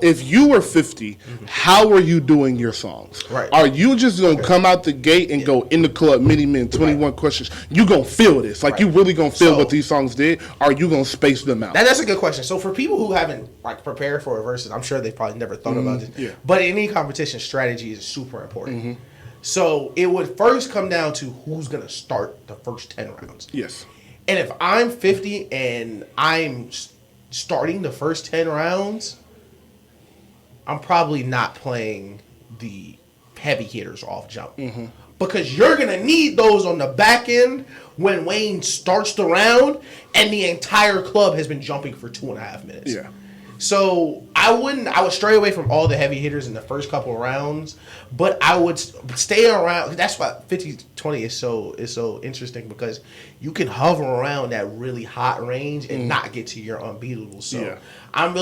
if you were 50, how are you doing your songs? Right. Are you just going to come out the gate and go in the club, Mini Men, 21 questions? You going to feel this. Like, you really going to feel what these songs did? Or are you going to space them out? That's a good question. So for people who haven't, like, prepared for a versus, I'm sure they've probably never thought about this. Yeah. But in any competition, strategy is super important. So it would first come down to who's going to start the first 10 rounds. Yes. And if I'm 50 and I'm starting the first 10 rounds, I'm probably not playing the heavy hitters off jump. Because you're going to need those on the back end when Wayne starts the round and the entire club has been jumping for 2.5 minutes. Yeah. So I would stray away from all the heavy hitters in the first couple of rounds, but I would stay around. That's why 50-20 is so interesting, because you can hover around that really hot range and not get to your unbeatable. So I'm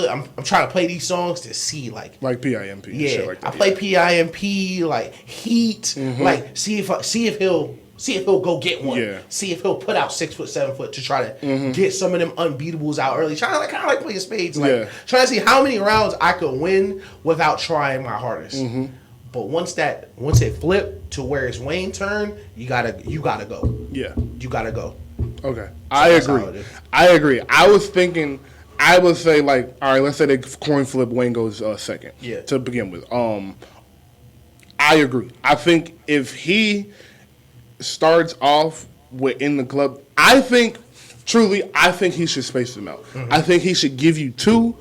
trying to play these songs to see like PIMP. Yeah, shit like that. I play PIMP, like Heat, like see if he'll go get one. Yeah. See if he'll put out 6 foot, 7 foot to try to get some of them unbeatables out early. Kind of like playing spades. Like trying to see how many rounds I could win without trying my hardest. But once it flipped to where it's Wayne's turn, you gotta go. Yeah. You gotta go. Okay. I agree. I was thinking, I would say, like, all right, let's say they coin flip, Wayne goes second. Yeah. To begin with. I agree. I think if he starts off within the club, I think he should space them out. I think he should give you 2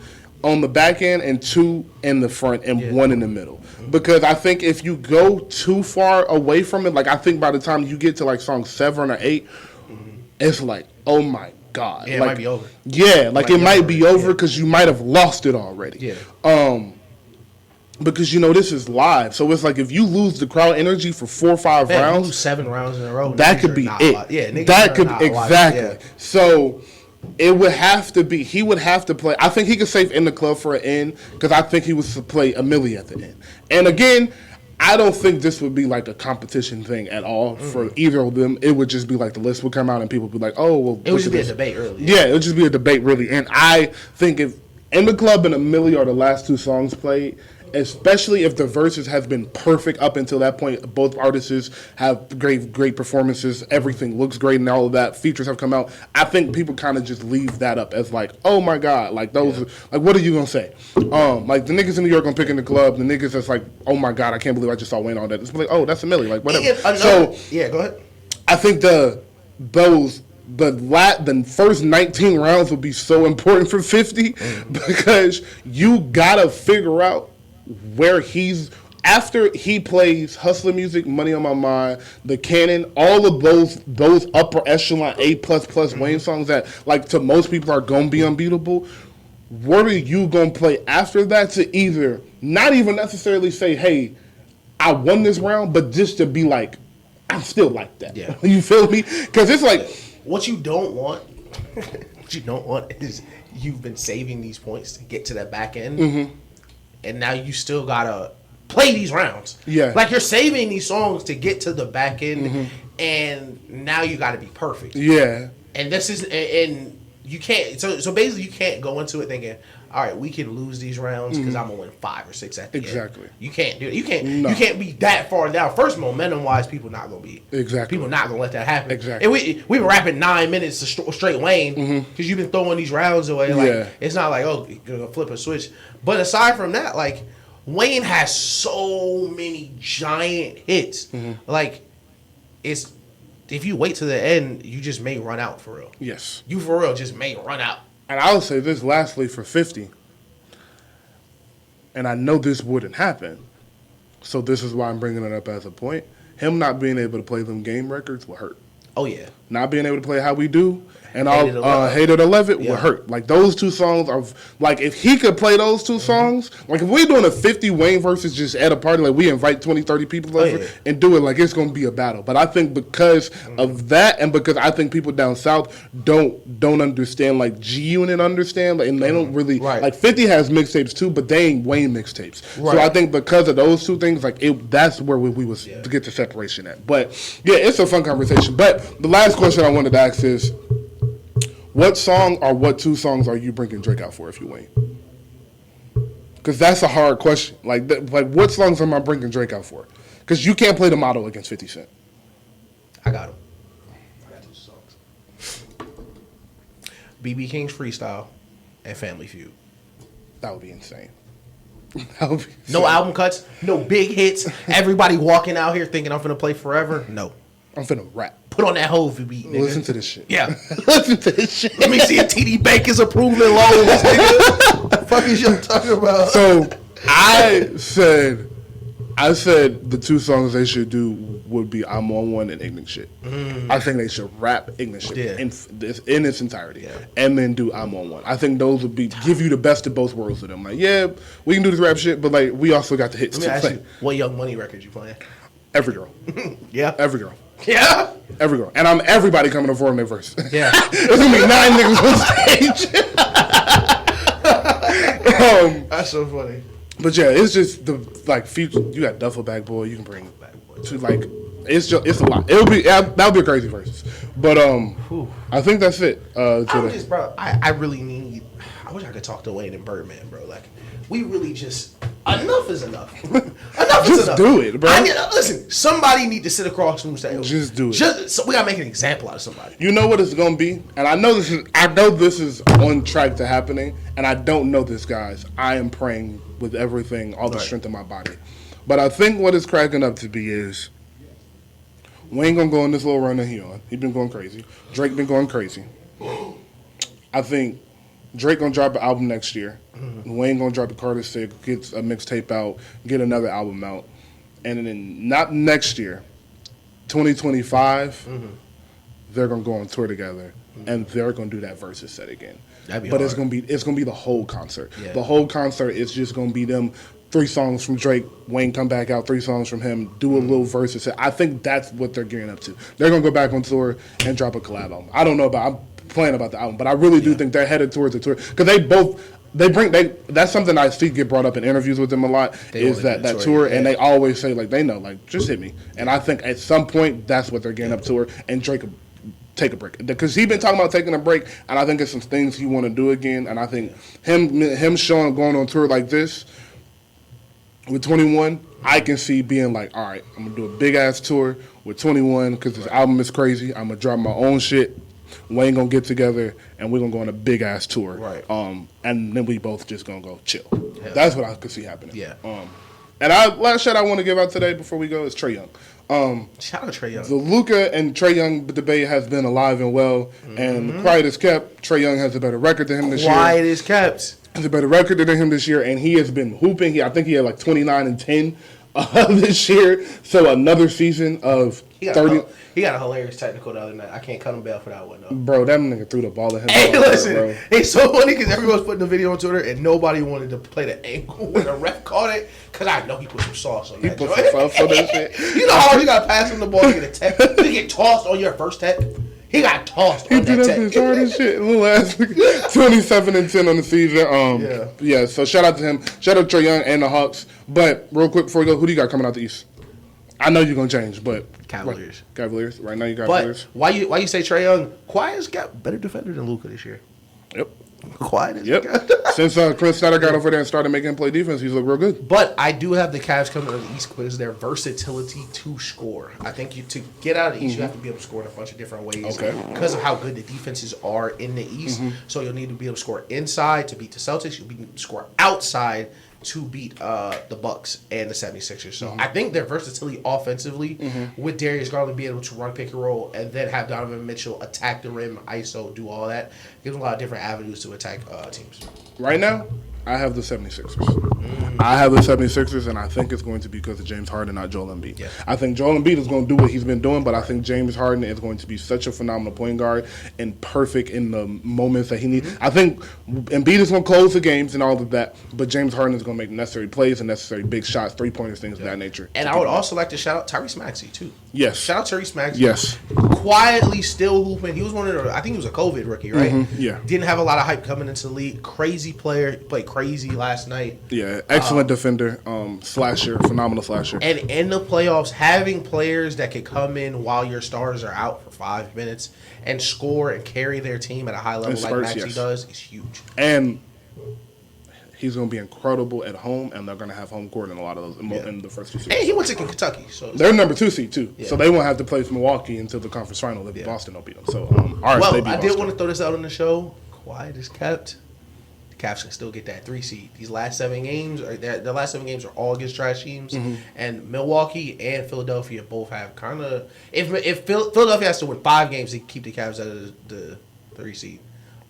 on the back end and 2 in the front and 1 in the middle. Because I think if you go too far away from it, like, I think by the time you get to like song 7 or 8, it's like, oh my God. Yeah, like, it might be over. Yeah, like it might be over because you might have lost it already. Yeah. Because, this is live. So it's like if you lose the crowd energy for 4 or 5 rounds. Lose 7 rounds in a row. That could be it. Yeah, that could exactly. So it would have to be, he would have to play. I think he could save in the club for an end, because I think he was to play a milli at the end. And again, I don't think this would be like a competition thing at all for either of them. It would just be like the list would come out and people would be like, oh, well. It would just be a debate early. Yeah, it would just be a debate really. And I think if In the Club and a milli are the last 2 songs played, especially if the verses has been perfect up until that point. Both artists have great performances. Everything looks great and all of that. Features have come out. I think people kind of just leave that up as like, oh my God, like those, like what are you gonna say? Like the niggas in New York gonna pick In the Club. The niggas that's like, oh my God, I can't believe I just saw Wayne on that. It's like, oh, that's a milli, like whatever. So yeah, go ahead. I think the first 19 rounds will be so important for 50 because you gotta figure out where he's after he plays Hustler Music, Money on My Mind, The Cannon, all of those upper echelon A++ Wayne songs that like to most people are gonna be unbeatable. What are you gonna play after that to either not even necessarily say, hey, I won this round, but just to be like, I'm still like that. Yeah. You feel me? Because it's like what you don't want is you've been saving these points to get to that back end. And now you still gotta play these rounds. Yeah. Like you're saving these songs to get to the back end, and now you gotta be perfect. Yeah. And this is, and you can't, so basically you can't go into it thinking, all right, we can lose these rounds because I'm gonna win 5 or 6 at the end. Exactly. You can't do it. You can't be that far down. First, momentum wise, people not gonna be. Exactly. People not gonna let that happen. Exactly. And we were rapping 9 minutes to straight Wayne because you've been throwing these rounds away. Like it's not like, oh, you're gonna flip a switch. But aside from that, like Wayne has so many giant hits. Like it's, if you wait to the end, you just may run out for real. Yes. You for real just may run out. And I would say this lastly for 50, and I know this wouldn't happen, so this is why I'm bringing it up as a point. Him not being able to play them game records will hurt. Oh, yeah. Not being able to play How We Do and Hate It or Love It will hurt. Like, those 2 songs are, like, if he could play those 2 songs, like, if we're doing a 50 Wayne versus just at a party, like, we invite 20, 30 people over and do it, like, it's going to be a battle. But I think because of that and because I think people down south don't understand, like, G-Unit understand, like, and they don't really, like, 50 has mixtapes too, but they ain't Wayne mixtapes. So I think because of those 2 things, like, that's where we was to get the separation at. But, yeah, it's a fun conversation. But the last question I wanted to ask is, What song or what two songs are you bringing Drake out for if you win? Because that's a hard question. Like what songs am I bringing Drake out for? Because you can't play the model against 50 Cent. I got him. I got 2 songs. BB King's Freestyle and Family Feud. That would be insane. No album cuts, no big hits. Everybody walking out here thinking I'm finna play forever. No. I'm finna rap. Put on that Hove beat, nigga. Listen to this shit. Yeah. Listen to this shit. Let me see if TD Bankers approving loans, nigga. The fuck is you talking about? So I said the 2 songs they should do would be I'm on One and Ignorant Shit. I think they should rap Ignorant Shit in its entirety, and then do I'm on One. I think those would give you the best of both worlds of them. Like, yeah, we can do this rap shit, but like we also got the hits. Let me ask you, what Young Money record you playing? Every girl. Yeah. Every girl. Yeah. Every girl. And everybody coming to perform their verse. Yeah. There's gonna be 9 niggas on stage. That's so funny. But yeah, it's just the future. You got Duffel Bag Boy. You can bring to it's a lot. That'll be a crazy verse. But I think that's it. I really need. I wish I could talk to Wayne and Birdman, bro. Like, we really just enough is enough. Enough is enough. Do it, bro. Listen, somebody need to sit across from and say, just do it. So we gotta make an example out of somebody. You know what it's gonna be, and I know this is on track to happening, and I don't know this, guys. I am praying with everything, all the strength in my body. But I think what it's cracking up to be is Wayne gonna go on this little run that he on. He been going crazy. Drake been going crazy. I think Drake gonna drop an album next year. Wayne gonna drop the Carter 6, gets a mixtape out, get another album out, and then not next year, 2025, they're gonna go on tour together, and they're gonna do that versus set again. But hard. it's gonna be the whole concert. Yeah. The whole concert is just gonna be them 3 songs from Drake, Wayne come back out, 3 songs from him, do a little versus set. I think that's what they're gearing up to. They're gonna go back on tour and drop a collab album. I don't know I'm playing about the album, but I really do think they're headed towards the tour because that's something I see get brought up in interviews with them a lot is that tour, and they always say they know just hit me, and I think at some point that's what they're getting up to, and Drake will take a break because he's been talking about taking a break, and I think it's some things he want to do again, and I think him showing going on tour like this with 21, I can see being like, all right, I'm gonna do a big ass tour with 21 because this album is crazy. I'm gonna drop my own shit. Wayne gonna get together and we're gonna go on a big ass tour. Right. And then we both just gonna go chill. Yeah. That's what I could see happening. Yeah. And last shout I want to give out today before we go is Trae Young. Shout out Trae Young. The Luka and Trae Young debate has been alive and well, and quiet is kept. Trae Young has a better record than him this year. Quiet is kept. Has a better record than him this year, and he has been hooping. I think he had 29-10 this year. So another season of 30. He got a hilarious technical the other night. I can't cut him bail for that one, though. Bro, that nigga threw the ball at him. Hey, listen. It's so funny because everyone's putting the video on Twitter and nobody wanted to play the angle when the ref caught it because I know he put some sauce on that. He put some sauce on that shit. You know how hard you got to pass him the ball to get a tech? You get tossed on your first tech? He got tossed on that tech. He did that hard as shit. Little ass 27-10 on the season. Yeah, so shout out to him. Shout out to Trae Young and the Hawks. But real quick before we go, who do you got coming out the East? I know you're gonna change, but Cavaliers. Cavaliers. Right now you got Cavaliers. Why you say Trae Young? Quiet's got better defender than Luka this year. Yep. Quiet is Since Chris Snyder got over there and started making him play defense, he's looked real good. But I do have the Cavs coming out of the East because their versatility to score. I think to get out of the East, you have to be able to score in a bunch of different ways. Okay. Because of how good the defenses are in the East. So you'll need to be able to score inside to beat the Celtics. You'll be able to score outside to beat the Bucks and the 76ers. So I think their versatility offensively with Darius Garland being able to run pick and roll and then have Donovan Mitchell attack the rim, ISO, do all that, gives them a lot of different avenues to attack teams. Right now, I have the 76ers. I have the 76ers, and I think it's going to be because of James Harden, not Joel Embiid. Yeah. I think Joel Embiid is going to do what he's been doing, but I think James Harden is going to be such a phenomenal point guard and perfect in the moments that he needs. I think Embiid is going to close the games and all of that, but James Harden is going to make necessary plays and necessary big shots, three-pointers, things of that nature. And I would also like to shout out Tyrese Maxey, too. Yes. Shout out Tyrese Maxey. Yes. Quietly still hooping. He was one of the, I think he was a COVID rookie, right? Mm-hmm. Yeah. Didn't have a lot of hype coming into the league. Crazy player. He played crazy last night. Yeah. Excellent defender. Slasher. Phenomenal slasher. And in the playoffs, having players that could come in while your stars are out for 5 minutes and score and carry their team at a high level like Maxey does is huge. And he's going to be incredible at home, and they're going to have home court in a lot of those in the first 2 seasons. And he went to Kentucky. So they're number 2 seed, too. Yeah. So they won't have to play with Milwaukee until the conference final if Boston don't beat them. So, I did want to throw this out on the show. Quiet is kept. The Cavs can still get that 3 seed. These last 7 games, the last 7 games are all against trash teams. Mm-hmm. And Milwaukee and Philadelphia both have kind of... If Philadelphia has to win 5 games to keep the Cavs out of the 3 seed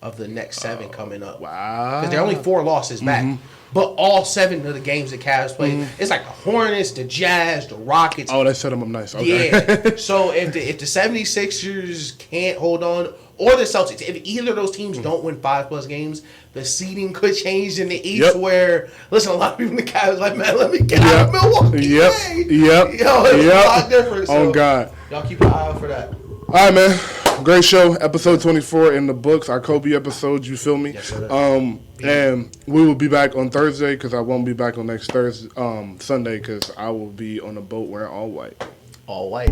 of the next 7 coming up. Wow. Because they're only 4 losses back. But all 7 of the games the Cavs play, it's like the Hornets, the Jazz, the Rockets. Oh, they set them up nice. Okay. Yeah. So if the 76ers can't hold on, or the Celtics, if either of those teams don't win 5+ games, the seeding could change in the East where, listen, a lot of people in the Cavs like, man, let me get out of Milwaukee. Yep. It's a lot different. So God. Y'all keep an eye out for that. All right, man. Great show. Episode 24 in the books. Our Kobe episode, you feel me? Yes, sir. And we will be back on Thursday because I won't be back on next Sunday because I will be on a boat wearing all white. All white.